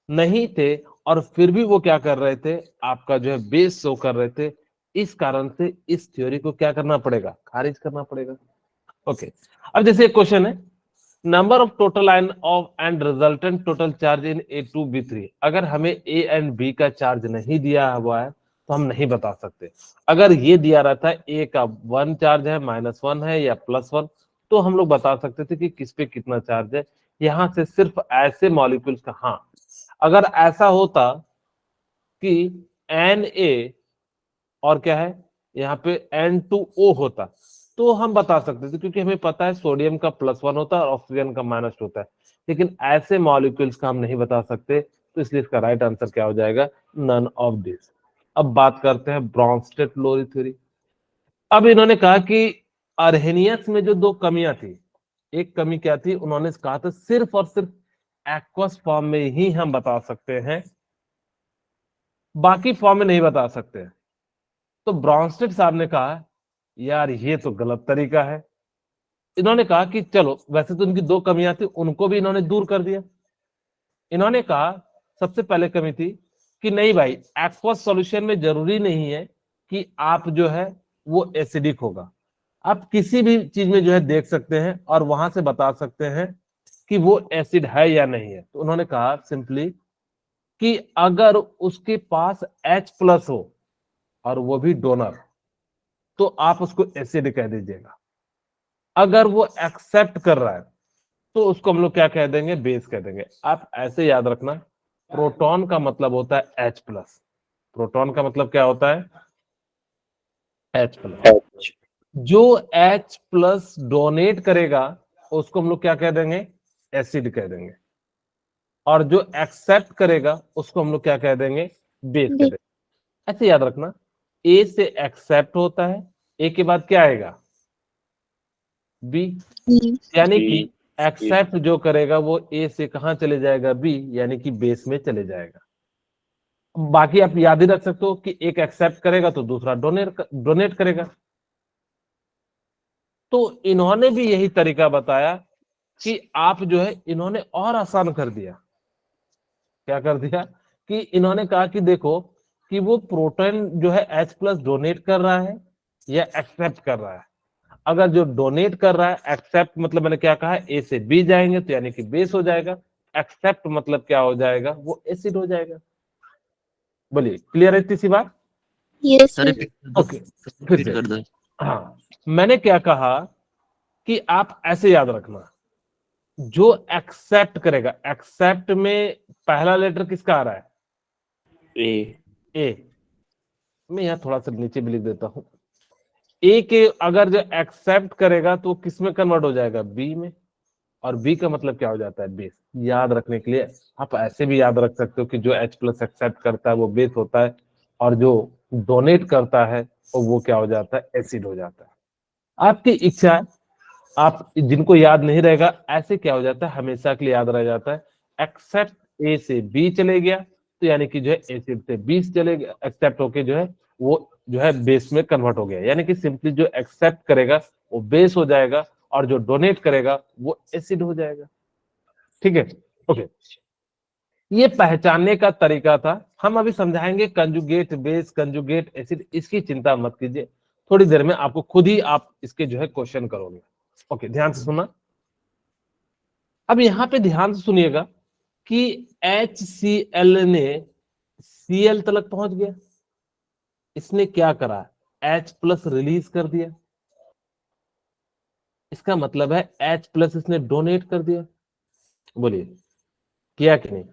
नहीं थे, और फिर भी वो क्या कर रहे थे, आपका जो है बेस शो कर रहे थे। इस कारण से इस थ्योरी को क्या करना पड़ेगा, खारिज करना पड़ेगा। ओके, अब जैसे एक क्वेश्चन है, number of total ion of and resultant total charge in A2B3। अगर हमें A एंड B का चार्ज नहीं दिया हुआ है तो हम नहीं बता सकते। अगर ये दिया रहता है A का 1 चार्ज है, -1 है या +1, तो हम लोग बता सकते थे कि किस पे कितना चार्ज है। यहां से सिर्फ ऐसे मॉलिक्यूल्स का, हाँ अगर ऐसा होता कि Na और क्या है यहाँ पे N2O होता, तो हम बता सकते थे, क्योंकि हमें पता है सोडियम का +1 होता है और ऑक्सीजन का -2 होता है, लेकिन ऐसे मॉलिक्यूल्स का हम नहीं बता सकते, तो इसलिए इसका राइट आंसर क्या हो जाएगा, नन ऑफ दिस। अब बात करते हैं ब्रॉन्स्टेड-लोरी थ्योरी। अब इन्होंने कहा कि अर्हेनियस में जो 2 कमियां थी, एक कमी क्या थी, उन्होंने कहा था सिर्फ और सिर्फ एक्वस फॉर्म में ही हम बता सकते हैं, बाकी फॉर्म में नहीं बता सकते। तो ब्रॉन्स्टेड साहब ने कहा यार ये तो गलत तरीका है। इन्होंने कहा कि चलो, वैसे तो उनकी 2 कमियां थी, उनको भी इन्होंने दूर कर दिया। इन्होंने कहा सबसे पहले कमी थी कि नहीं भाई, एक्वस सॉल्यूशन में जरूरी नहीं है कि आप जो है वो एसिडिक होगा, आप किसी भी चीज में जो है देख सकते हैं और वहां से बता सकते हैं कि वो एसिड है या नहीं है। तो उन्होंने कहा सिंपली कि अगर उसके पास H+ हो और वो भी डोनर, तो आप उसको एसिड कह दीजिएगा। अगर वो एक्सेप्ट कर रहा है तो उसको हम लोग क्या कह देंगे, बेस कह देंगे। आप ऐसे याद रखना, प्रोटॉन का मतलब होता है H+। प्रोटॉन का मतलब क्या होता है, H+। जो H+ डोनेट करेगा उसको हम लोग क्या कह देंगे, एसिड कह देंगे, और जो एक्सेप्ट करेगा उसको हम लोग क्या कह देंगे, बेस कह देंगे। ऐसे याद रखना, ए से एक्सेप्ट होता है, ए के बाद क्या आएगा, बी, यानी कि एक्सेप्ट जो करेगा वो ए से कहां चले जाएगा, बी, यानी कि बेस में चले जाएगा। बाकी आप याद ही रख सकते हो कि एक एक्सेप्ट करेगा तो दूसरा डोनेट करेगा। तो इन्होंने भी यही तरीका बताया कि आप जो है, इन्होंने और आसान कर दिया। क्या कर दिया कि इन्होंने कहा कि देखो कि वो प्रोटॉन जो है H+ डोनेट कर रहा है या एक्सेप्ट कर रहा है। अगर जो डोनेट कर रहा है, एक्सेप्ट मतलब मैंने क्या कहा, ए से बी जाएंगे तो यानी कि बेस हो जाएगा, एक्सेप्ट मतलब क्या हो जाएगा, वो एसिड हो जाएगा। बोलिए, क्लियर है इतनी सी बात? Yes sir sir. ओके, फिर रिपीट से कर दो। हाँ, मैंने क्या कहा कि आप ऐसे याद रखना, जो एक्सेप्ट करेगा, एक्सेप्ट में पहला लेटर किसका आ रहा है, ए। मैं यहाँ थोड़ा सा नीचे भी लिख देता हूं, ए के अगर जो एक्सेप्ट करेगा तो किस में कन्वर्ट हो जाएगा, बी में, और बी का मतलब क्या हो जाता है, बेस। याद रखने के लिए आप ऐसे भी याद रख सकते हो कि जो H+ एक्सेप्ट करता है वो बेस होता है, और जो डोनेट करता है तो वो क्या हो जाता है, एसिड हो जाता है। आपकी इच्छा है, आप जिनको याद नहीं रहेगा, ऐसे क्या हो जाता है, हमेशा के लिए याद रह जाता है, एक्सेप्ट ए से बी चले गया तो यानी कि जो है एसिड से बेस चले गया, एक्सेप्ट होके जो है वो जो है बेस में कन्वर्ट हो गया, यानी कि सिंपली जो एक्सेप्ट करेगा वो बेस हो जाएगा और जो डोनेट करेगा वो एसिड हो जाएगा। ठीक है, ओके। ये पहचानने का तरीका था। हम अभी समझाएंगे कंजुगेट बेस, कंजुगेट एसिड, इसकी चिंता मत कीजिए, थोड़ी देर में आपको खुद ही आप इसके जो है क्वेश्चन करोगे। ओके, ध्यान से सुना। अब यहां पे ध्यान से सुनिएगा कि HCl ने Cl तक पहुंच गया, इसने क्या करा, H+ रिलीज कर दिया, इसका मतलब है H+ इसने डोनेट कर दिया। बोलिए, किया कि नहीं?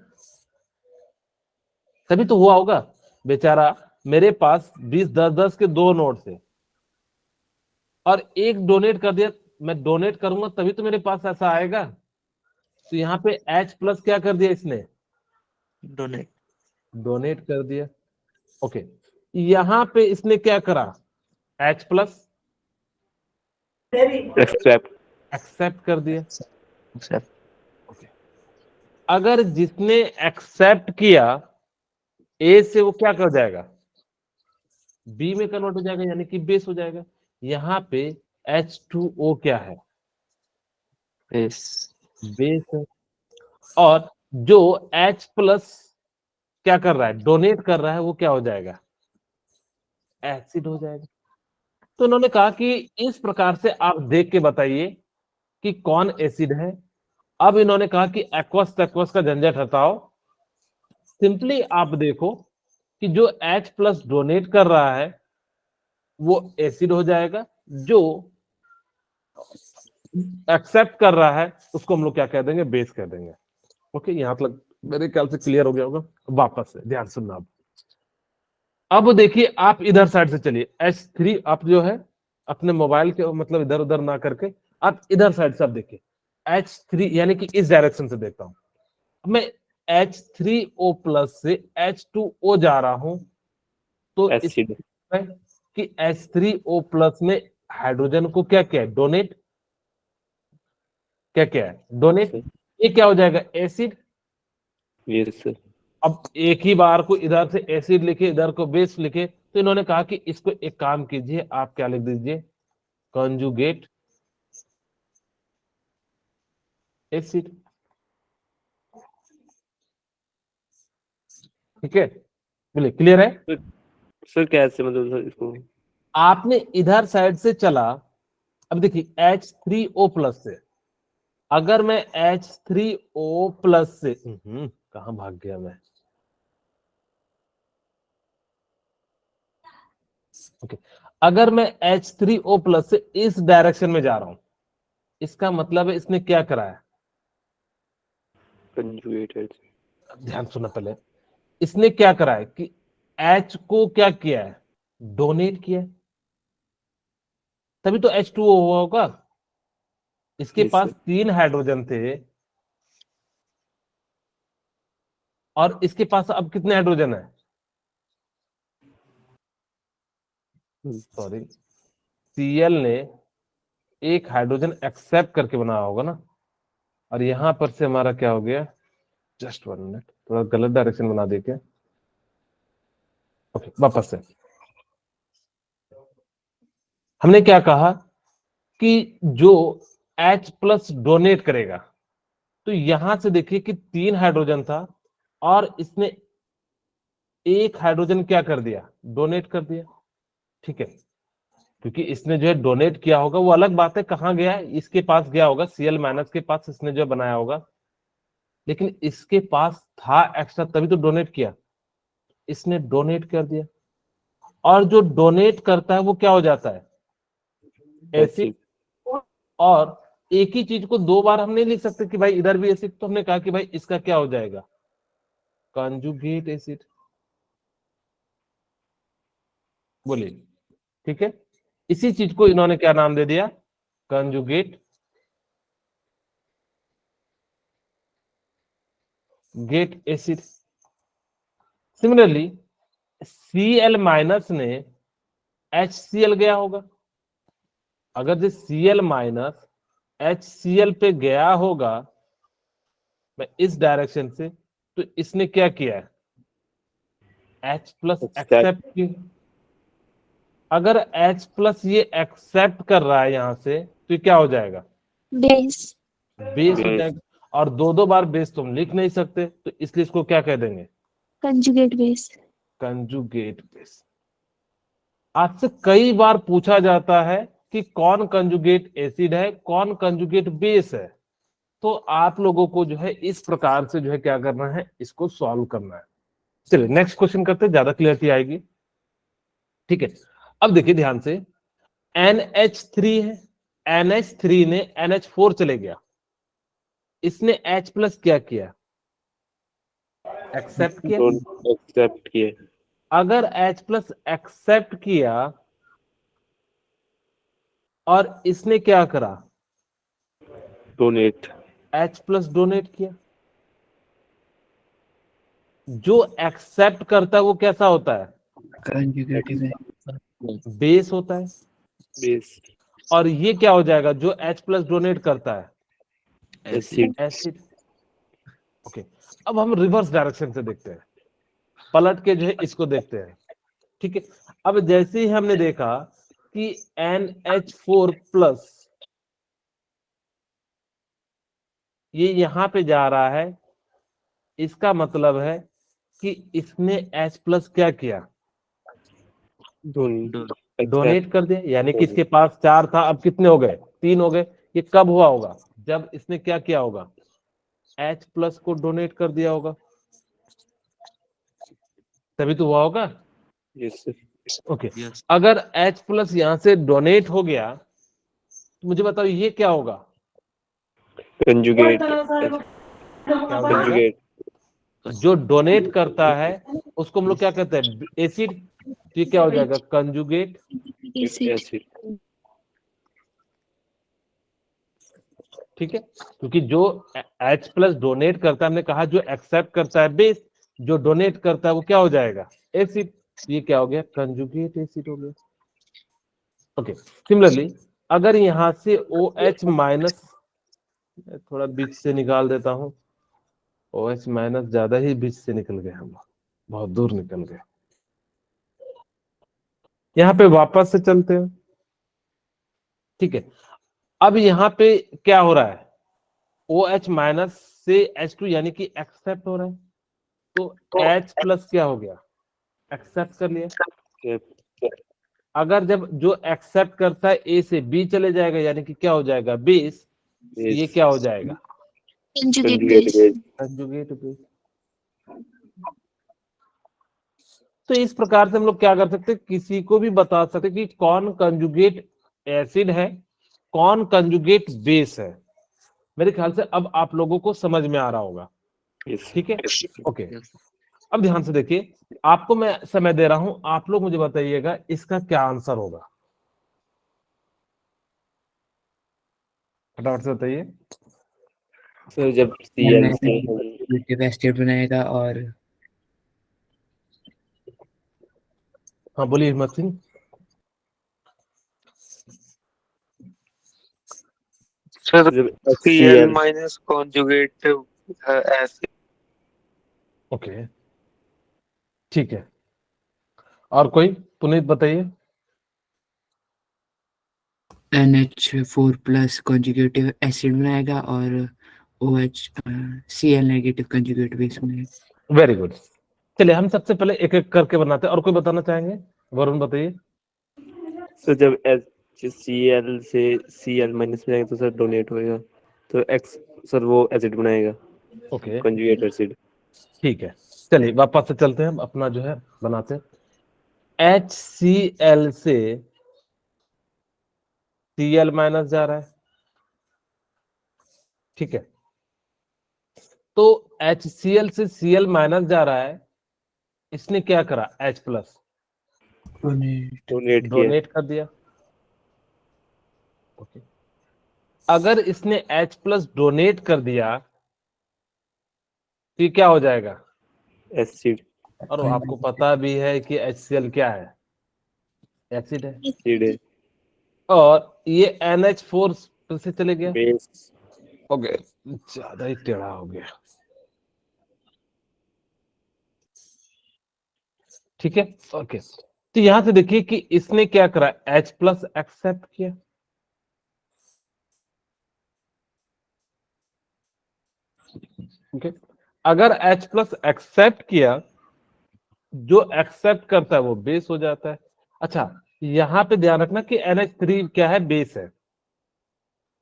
तभी तो हुआ होगा। बेचारा, मेरे पास 20-10 के 2 नोट थे और एक डोनेट कर दिया, मैं डोनेट करूंगा तभी तो मेरे पास ऐसा आएगा। तो यहाँ पे H+ क्या कर दिया इसने, डोनेट कर दिया। ओके, यहाँ पे इसने क्या करा, H+ एक्सेप्ट कर दिया। ओके, अगर जिसने एक्सेप्ट किया ए से, वो क्या कर जाएगा, बी में कन्वर्ट हो जाएगा, यानी कि बेस हो जाएगा। यहाँ पे H2O क्या है, बेस है, और जो H+ क्या कर रहा है, डोनेट कर रहा है, वो क्या हो जाएगा, एसिड हो जाएगा। तो उन्होंने कहा कि इस प्रकार से आप देख के बताइए कि कौन एसिड है। अब इन्होंने कहा कि एक्वस एक्वस का झंझट हटाओ, सिंपली आप देखो कि जो H+ डोनेट कर रहा है वो एसिड हो जाएगा, जो एक्सेप्ट कर रहा है उसको हम लोग क्या कह देंगे, बेस कह देंगे। ओके, यहां तक मेरे ख्याल से क्लियर हो गया होगा। वापस से ध्यान सुनना। अब देखिए, आप इधर साइड से चलिए, H3 आप जो है अपने मोबाइल के मतलब इधर उधर ना करके आप इधर साइड से आप देखिए H3 यानी कि इस डायरेक्शन से देखता हूं। अब मैं H3O प्लस से H2O जा रहा हूं तो एसिड इसमें कि H3O प्लस ने हाइड्रोजन को क्या किया है, डोनेट क्या है, डोनेट। ये क्या हो जाएगा, एसिड। यस सर अब एक ही बार को इधर से एसिड लिखे इधर को बेस लिखे, तो इन्होंने कहा कि इसको एक काम कीजिए, आप क्या लिख दीजिए, कंजुगेट एसिड। ठीक है, बोलिए क्लियर है। सर कैसे मतलब सर इसको आपने इधर साइड से चला, अब देखिए H3O प्लस से, अगर मैं H3O प्लस से कहां भाग गया मैं, ओके अगर मैं H3O प्लस से इस डायरेक्शन में जा रहा हूं, इसका मतलब है इसने क्या करा है, कंजुगेटेड ध्यान सुनना पहले, इसने क्या करा है कि H को क्या किया है, डोनेट किया है, तभी तो H2O हुआ होगा। इसके Yes, पास sir. 3 हाइड्रोजन थे और इसके पास अब कितने हाइड्रोजन है, सॉरी Cl ने एक हाइड्रोजन एक्सेप्ट करके बनाया होगा ना, और यहां पर से हमारा क्या हो गया, जस्ट 1 मिनट, थोड़ा गलत डायरेक्शन बना देके, ओके वापस से हमने क्या कहा कि जो H प्लस डोनेट करेगा, तो यहां से देखिए कि 3 हाइड्रोजन था और इसने एक हाइड्रोजन क्या कर दिया, डोनेट कर दिया। ठीक है, क्योंकि इसने जो है डोनेट किया होगा, वो अलग बात है कहां गया है, इसके पास गया होगा, Cl माइनस के पास इसने जो बनाया होगा, लेकिन इसके पास था एक्स्ट्रा तभी तो डोनेट किया, इसने डोनेट कर दिया। और जो डोनेट करता है वो क्या हो जाता है, एसिड। और एक ही चीज को 2 बार हम नहीं लिख सकते कि भाई इधर भी एसिड, तो हमने कहा कि भाई इसका क्या हो जाएगा, कंजुगेट एसिड। बोलिए, ठीक है, इसी चीज को इन्होंने क्या नाम दे दिया, conjugate gate acid. Similarly Cl minus ने HCl गया होगा, अगर जो Cl माइनस HCl पे गया होगा मैं इस डायरेक्शन से, तो इसने क्या किया है, H प्लस एक्सेप्ट की। अगर H प्लस ये एक्सेप्ट कर रहा है यहां से, तो ये क्या हो जाएगा, बेस बेस हो जाएगा। और 2 बार बेस तुम लिख नहीं सकते, तो इसलिए इसको क्या कह देंगे, कंजुगेट बेस कंजुगेट बेस। आपसे कई बार पूछा जाता है कि कौन कंजुगेट एसिड है, कौन कंजुगेट बेस है, तो आप लोगों को जो है इस प्रकार से जो है क्या करना है, इसको सॉल्व करना है। चलिए नेक्स्ट क्वेश्चन करते हैं, ज्यादा क्लियरिटी आएगी। ठीक है, अब देखिए ध्यान से, NH3 है, NH3 ने NH4 चले गया, इसने H प्लस क्या किया, एक्सेप्ट किया। एक्सेप्ट किए अगर H प्लस एक्सेप्ट किया और इसने क्या करा, डोनेट H प्लस डोनेट किया, जो एक्सेप्ट करता है वो कैसा होता है, कंजुगेटिव है। बेस होता है। बेस और ये क्या हो जाएगा, जो H प्लस डोनेट करता है, एसिड एसिड। ओके, अब हम रिवर्स डायरेक्शन से देखते हैं, पलट के जो है इसको देखते हैं। ठीक है, अब जैसे ही हमने देखा कि NH4 प्लस ये यहां पे जा रहा है, इसका मतलब है कि इसने H प्लस क्या किया, डोनेट कर दिया, यानी कि इसके पास 4 था, अब कितने हो गए, 3 हो गए। ये कब हुआ होगा, जब इसने क्या किया होगा, H प्लस को डोनेट कर दिया होगा, तभी तो हुआ होगा। यस ओके, अगर H प्लस यहां से डोनेट हो गया, तो मुझे बताओ ये क्या होगा, कंजुगेट क्या हो जाएगा? कंजुगेट जो डोनेट करता है उसको हम लोग क्या कहते हैं, एसिड। ये क्या हो जाएगा, कंजुगेट एसिड एसिड ठीक है, क्योंकि जो H प्लस डोनेट करता है, हमने कहा जो एक्सेप्ट करता है बेस, जो डोनेट करता है वो क्या हो जाएगा, एसिड। ये क्या हो गया, कंजुगेट एसिड हो गया। ओके, सिमिलरली अगर यहां से OH माइनस, थोड़ा बीच से निकाल देता हूं, OH माइनस ज्यादा ही बीच से निकल गए, हम बहुत दूर निकल गए। यहाँ पे वापस से चलते हैं, ठीक है। अब यहाँ पे क्या हो रहा है, OH माइनस से H2 यानी कि एक्सेप्ट हो रहा है, तो H प्लस क्या हो गया, एक्सेप्ट कर लिया। अगर जब जो एक्सेप्ट करता है A से B चले जाएगा, यानी कि क्या हो जाएगा, बेस, ये क्या हो जाएगा, Conjugate base. Conjugate base. तो इस प्रकार से हम लोग क्या कर सकते हैं, किसी को भी बता सकते हैं कि कौन कंजुगेट एसिड है, कौन कंजुगेट बेस है। मेरे ख्याल से अब आप लोगों को समझ में आ रहा होगा, ठीक है। ओके, अब ध्यान से देखिए, आपको मैं समय दे रहा हूं, आप लोग मुझे बताइएगा इसका क्या आंसर होगा, फटाफट से बताइए। सर जब Cl से एसिड बनाएगा और हाँ बोलिए हिम्मत सिंह। सर जब Cl HCl minus conjugate acid. Okay, ठीक है, और कोई, पुनीत बताइए। NH4 प्लस कॉन्जुगेटिव एसिड बनाएगा और OH Cl negative conjugate base बनाएगा। वेरी गुड, चलिए हम सबसे पहले एक एक करके बनाते हैं। और कोई बताना चाहेंगे, वरुण बताइए। सर जब HCl से Cl माइनस में आएगा तो सर डोनेट होएगा, तो X सर वो एसिड बनाएगा, ओके, कंजुगेट एसिड। ठीक है, चलिए वापस से चलते हैं, हम अपना जो है बनाते हैं। HCl से Cl माइनस जा रहा है, ठीक है, तो HCl से Cl माइनस जा रहा है, इसने क्या करा, H प्लस डोनेट किया। डोनेट कर दिया। ओके, अगर इसने H प्लस डोनेट कर दिया तो ये क्या हो जाएगा, एसिड। और आपको पता भी है कि HCl क्या है, एसिड है, एसिड है। और ये NH4 फिर से चले गया। बेस। ओके, ज्यादा ही टेढ़ा हो गया, ठीक है। ओके, तो यहां से देखिए कि इसने क्या करा, H प्लस एक्सेप्ट किया, ओके। अगर H प्लस एक्सेप्ट किया, जो एक्सेप्ट करता है वो बेस हो जाता है। अच्छा, यहां पे ध्यान रखना कि NH3 क्या है, बेस है,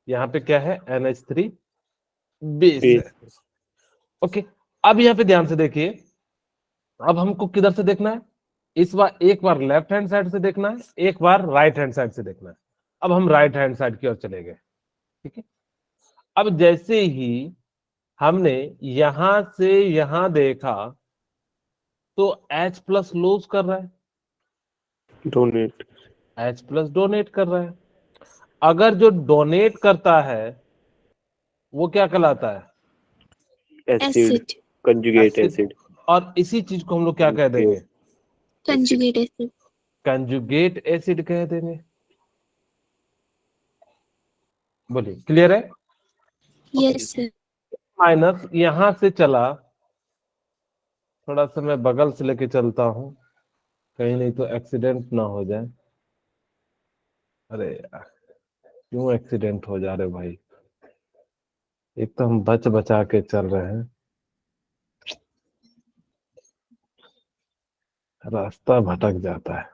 यहाँ पे क्या है, NH3 बेस है। बेस। ओके, अब यहाँ पे ध्यान से देखिए, अब हमको किधर से देखना है, इस बार एक बार लेफ्ट हैंड साइड से देखना है, एक बार राइट हैंड साइड से देखना है। अब हम राइट हैंड साइड की ओर चले गए, ठीक है। अब जैसे ही हमने यहां से यहां देखा तो H प्लस लूज कर रहा है, डोनेट। H प्लस डोनेट कर रहा है। अगर जो डोनेट करता है वो क्या कहलाता है, acid. Acid. Conjugate acid, acid. और इसी चीज को हम लोग क्या कह देंगे, Conjugate acid. कंजुगेट एसिड कह देंगे। बोलिए, क्लियर है। Yes, sir. माइनस यहां से चला, थोड़ा सा मैं बगल से लेके चलता हूं, कहीं नहीं तो एक्सीडेंट ना हो जाए। अरे यार, क्यों एक्सीडेंट हो जा रहे भाई, एक तो हम बच बचा के चल रहे हैं, रास्ता भटक जाता है।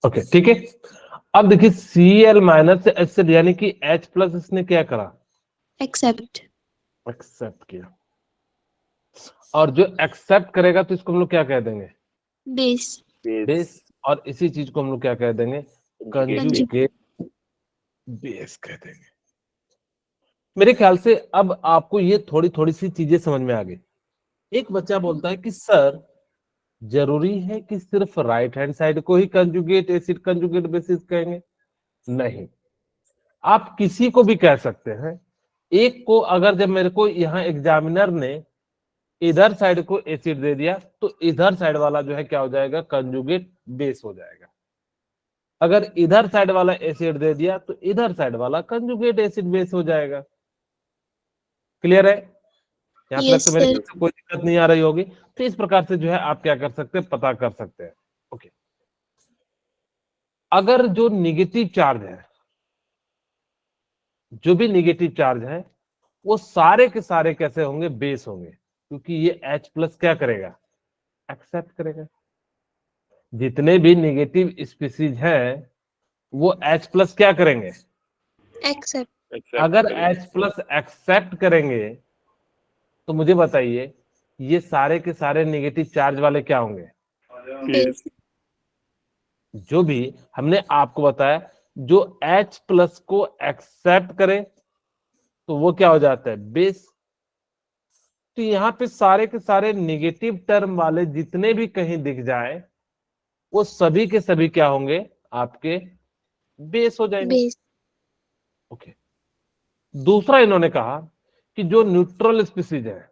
ओके, ठीक है। अब देखिए Cl माइनस से एसिड यानी कि H प्लस इसने क्या करा, Accept. एक्सेप्ट किया, और जो एक्सेप्ट करेगा तो इसको हम लोग क्या कह देंगे, Base. बेस। बेस, और इसी चीज को हम लोग क्या कह देंगे, कंजुगेट बेस कह देंगे। मेरे ख्याल से अब आपको ये थोड़ी थोड़ी सी चीजें समझ में आ गई। एक बच्चा बोलता है कि सर जरूरी है कि सिर्फ राइट हैंड साइड को ही कंजुगेट एसिड कंजुगेट बेसिस कहेंगे, नहीं, आप किसी को भी कह सकते हैं। एक को अगर जब मेरे को यहाँ एग्जामिनर ने इधर साइड को एसिड दे दिया तो इधर साइड वाला जो है क्या हो जाएगा, कंजुगेट बेस हो जाएगा। अगर इधर साइड वाला एसिड दे दिया तो इधर साइड वाला कंजुगेट एसिड बेस हो जाएगा। क्लियर है? यहाँ तक Yes, तो मेरे sir. ख्याल से कोई दिक्कत नहीं आ रही होगी। तो इस प्रकार से जो है आप क्या कर सकते हैं, पता कर सकते हैं। ओके, अगर जो निगेटिव चार्ज है, जो भी निगेटिव चार्ज है, वो सारे के सारे कैसे होंगे, बेस होंगे, क्योंकि ये H प्लस क्या करेगा, एक्सेप्ट करेगा। जितने भी निगेटिव स्पीसीज है वो H प्लस क्या करेंगे, Accept. अगर H प्लस एक्सेप्ट करेंगे तो मुझे बताइए ये सारे के सारे निगेटिव चार्ज वाले क्या होंगे, Base. जो भी हमने आपको बताया, जो H प्लस को एक्सेप्ट करे तो वो क्या हो जाता है, बेस। तो यहाँ पे सारे के सारे निगेटिव टर्म वाले जितने भी कहीं दिख जाए वो सभी के सभी क्या होंगे, आपके बेस हो जाएंगे। Base. ओके, दूसरा इन्होंने कहा कि जो न्यूट्रल स्पीसीज है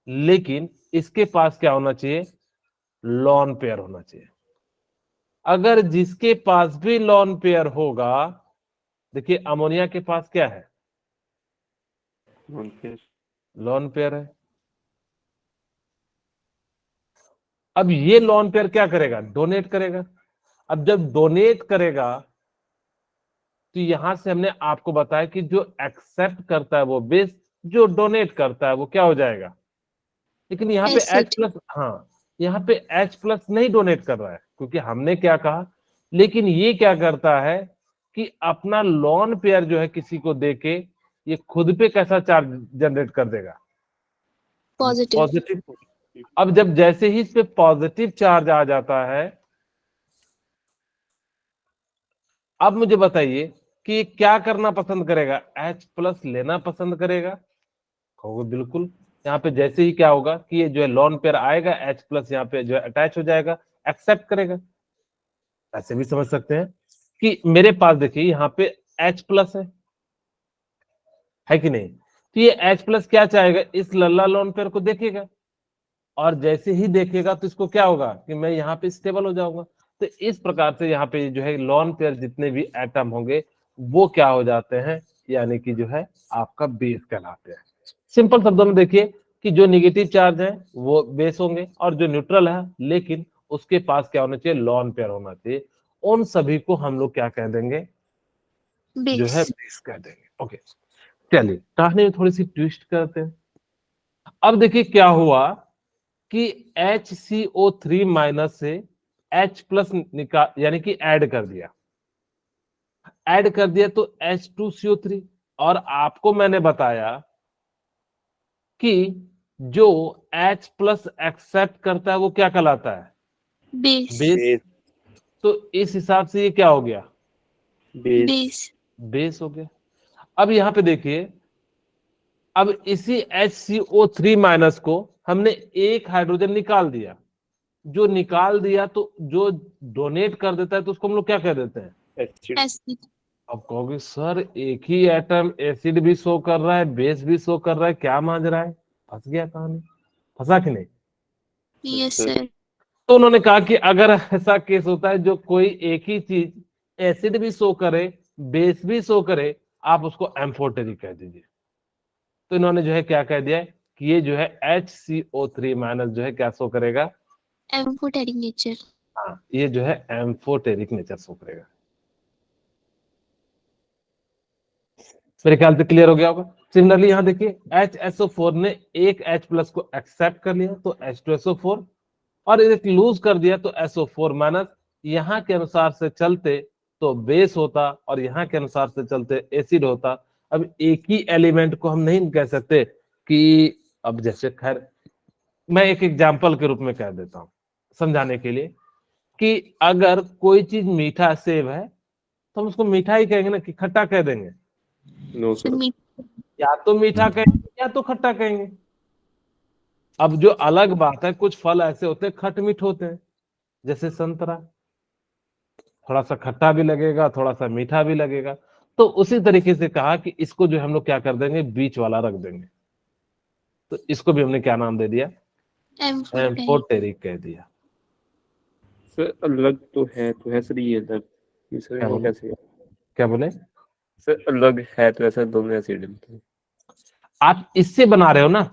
लेकिन इसके पास क्या होना चाहिए, लॉन पेयर होना चाहिए। अगर जिसके पास भी लॉन पेयर होगा, देखिए अमोनिया के पास क्या है, लॉन पेयर है। अब ये लॉन पेयर क्या करेगा, डोनेट करेगा। अब जब डोनेट करेगा तो यहां से हमने आपको बताया कि जो एक्सेप्ट करता है वो बेस, जो डोनेट करता है वो क्या हो जाएगा। लेकिन यहाँ पे Acid. H प्लस, हाँ यहाँ पे H प्लस नहीं डोनेट कर रहा है, क्योंकि हमने क्या कहा, लेकिन ये क्या करता है कि अपना लॉन पेयर जो है किसी को देके ये खुद पे कैसा चार्ज जनरेट कर देगा, Positive. पॉजिटिव। अब जब जैसे ही इस पे पॉजिटिव चार्ज आ जाता है, अब मुझे बताइए कि ये क्या करना पसंद करेगा, H प्लस लेना पसंद करेगा। कहोगे बिल्कुल, यहाँ पे जैसे ही क्या होगा कि ये जो है लॉन पेयर आएगा, H प्लस यहाँ पे जो है अटैच हो जाएगा, एक्सेप्ट करेगा। ऐसे भी समझ सकते हैं कि मेरे पास देखिए यहाँ पे H प्लस है कि नहीं, तो ये H प्लस क्या चाहेगा, इस लल्ला लॉन पेयर को देखेगा, और जैसे ही देखेगा तो इसको क्या होगा कि मैं यहाँ पे स्टेबल हो जाऊंगा। तो इस प्रकार से यहाँ पे जो है लॉन पेयर जितने भी एटम होंगे वो क्या हो जाते हैं, यानी कि जो है आपका बेस कहलाते हैं। सिंपल शब्दों में देखिए कि जो निगेटिव चार्ज है वो बेस होंगे, और जो न्यूट्रल है लेकिन उसके पास क्या होना चाहिए, लॉन पेयर होना चाहिए। उन सभी को हम लोग क्या कह देंगे, जो है Base. बेस कह देंगे। ओके, चलिए कहानी में थोड़ी सी ट्विस्ट करते हैं। अब देखिए क्या हुआ कि HCO3 माइनस से H प्लस निकाल, यानी कि ऐड कर दिया, तो H2CO3। और आपको मैंने बताया कि जो H प्लस एक्सेप्ट करता है वो क्या कहलाता है, Base. बेस। तो इस हिसाब से ये क्या हो गया, Base. बेस हो गया। अब यहाँ पे देखिए, अब इसी HCO3 माइनस को हमने एक हाइड्रोजन निकाल दिया, जो निकाल दिया तो जो डोनेट कर देता है तो उसको हम लोग क्या कह देते हैं, Acid. अब कहोगे सर एक ही एटम एसिड भी शो कर रहा है, बेस भी शो कर रहा है, क्या मांझ रहा है। फंस गया कहानी, फंसा कि नहीं। Yes, sir. तो उन्होंने कहा कि अगर ऐसा केस होता है जो कोई एक ही चीज एसिड भी शो करे, बेस भी शो करे, आप उसको एम्फोटेरिक कह दीजिए। तो इन्होंने जो है क्या कह दिया कि ये जो है HCO3 माइनस जो है क्या शो करेगा, Amphoteric nature. हाँ ये जो है एम्फोटेरिक नेचर शो करेगा। मेरे ख्याल से क्लियर हो गया होगा। सिमिलरली यहाँ देखिए HSO4 ने एक H प्लस को एक्सेप्ट कर लिया तो H2SO4, और एक लूज कर दिया तो SO4 माइनस। यहाँ के अनुसार से चलते तो बेस होता और यहाँ के अनुसार से चलते एसिड होता। अब एक ही एलिमेंट को हम नहीं कह सकते कि, अब जैसे खैर मैं एक एग्जांपल के रूप में कह देता हूँ समझाने के लिए, कि अगर कोई चीज मीठा सेब है तो हम उसको मीठा ही कहेंगे ना, कि खट्टा कह देंगे, नो सर, या तो मीठा कहेंगे या तो खट्टा कहेंगे। अब जो अलग बात है, कुछ फल ऐसे होते हैं खट मीठ होते हैं, जैसे संतरा, थोड़ा सा खट्टा भी लगेगा, थोड़ा सा मीठा भी लगेगा। तो उसी तरीके से कहा कि इसको जो हम लोग क्या कर देंगे, बीच वाला रख देंगे। तो इसको भी हमने क्या नाम दे दिया, एम्फोटेरिक। एम्फोटेरिक कह दिया। सर अलग तो है सर ये अलग, ये सर क्या वो बोले? कैसे? क्या बोले? सर अलग है तो ऐसा दोनों एसिड है। आप इससे बना रहे हो ना,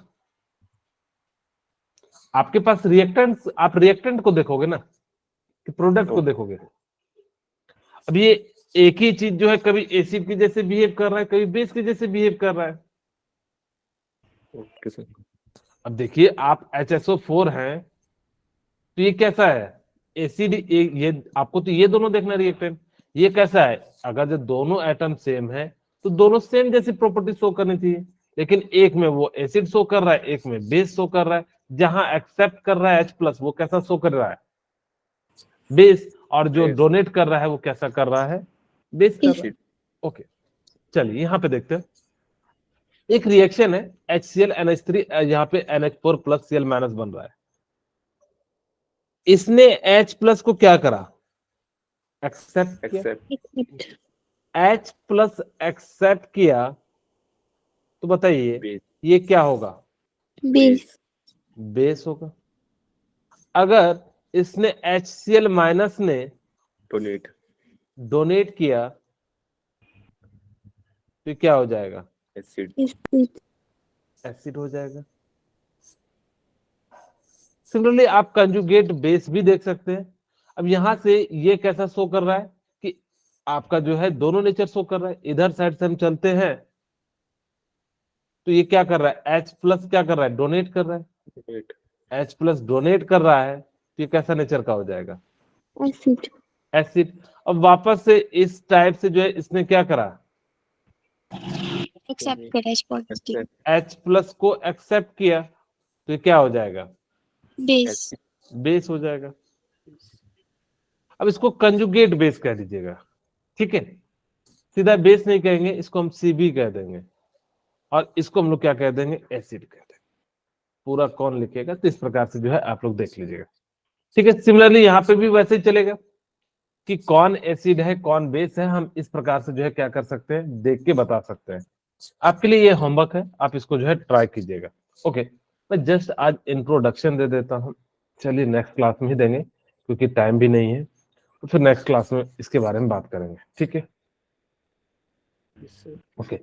आपके पास रिएक्टेंट, आप रिएक्टेंट को देखोगे ना कि प्रोडक्ट को देखोगे। अब ये एक ही चीज जो है कभी एसिड की जैसे बिहेव कर रहा है, कभी बेस के जैसे बिहेव कर रहा है। Okay sir. अब देखिए आप HSO4 हैं, तो ये कैसा है, एसिड। ये आपको तो ये दोनों देखना रिएक्टेंट। ये कैसा है, अगर जो दोनों एटम सेम है तो दोनों सेम जैसी प्रॉपर्टी शो करनी चाहिए, लेकिन एक में वो एसिड शो कर रहा है, एक में बेस शो कर रहा है। जहां एक्सेप्ट कर रहा है H+, वो कैसा शो कर रहा है, बेस। और जो Base. डोनेट कर रहा है वो कैसा कर रहा है, बेस कर रहा है। एसिड। ओके, चलिए यहाँ पे देखते हैं। एक रिएक्शन है HCl NH3, यहाँ पे NH4+ Cl- बन रहा है। इसने H+ को क्या करा, एक्सेप्ट किया। एक्सेप्ट। H+ एक्सेप्ट किया, तो बताइए बेस। ये क्या होगा, बेस। बेस होगा। अगर इसने HCl- ने डोनेट। डोनेट किया तो क्या हो जाएगा, एसिड। एसिड। एसिड हो जाएगा। सिमिलरली आप कंजुगेट बेस भी देख सकते हैं। अब यहां से ये कैसा शो कर रहा है कि आपका जो है दोनों नेचर शो कर रहा है। इधर साइड से हम चलते हैं तो ये क्या कर रहा है, H+ क्या कर रहा है, डोनेट कर रहा है। डोनेट। H+ डोनेट कर रहा है तो ये कैसा नेचर का हो जाएगा, एसिड। एसिड। अब वापस से इस टाइप से जो है इसने क्या करा, एक्सेप्ट करा H पॉजिटिव। H+ को एक्सेप्ट किया, तो ये क्या हो जाएगा, बेस। बेस हो जाएगा। अब इसको कंजुगेट बेस कह दीजिएगा, ठीक है। सीधा बेस नहीं कहेंगे, इसको हम CB कह देंगे, और इसको हम लोग क्या कह देंगे, एसिड कह देंगे। पूरा कौन लिखेगा तो इस प्रकार से जो है आप लोग देख लीजिएगा, ठीक है। सिमिलरली यहाँ पे भी वैसे ही चलेगा कि कौन एसिड है कौन बेस है, हम इस प्रकार से जो है क्या कर सकते हैं, देख के बता सकते हैं। आपके लिए ये होमवर्क है, आप इसको जो है ट्राई कीजिएगा। ओके, मैं जस्ट आज इंट्रोडक्शन दे देता हूँ। चलिए नेक्स्ट क्लास में ही देंगे क्योंकि टाइम भी नहीं है, तो फिर नेक्स्ट क्लास में इसके बारे में बात करेंगे, ठीक है। ओके,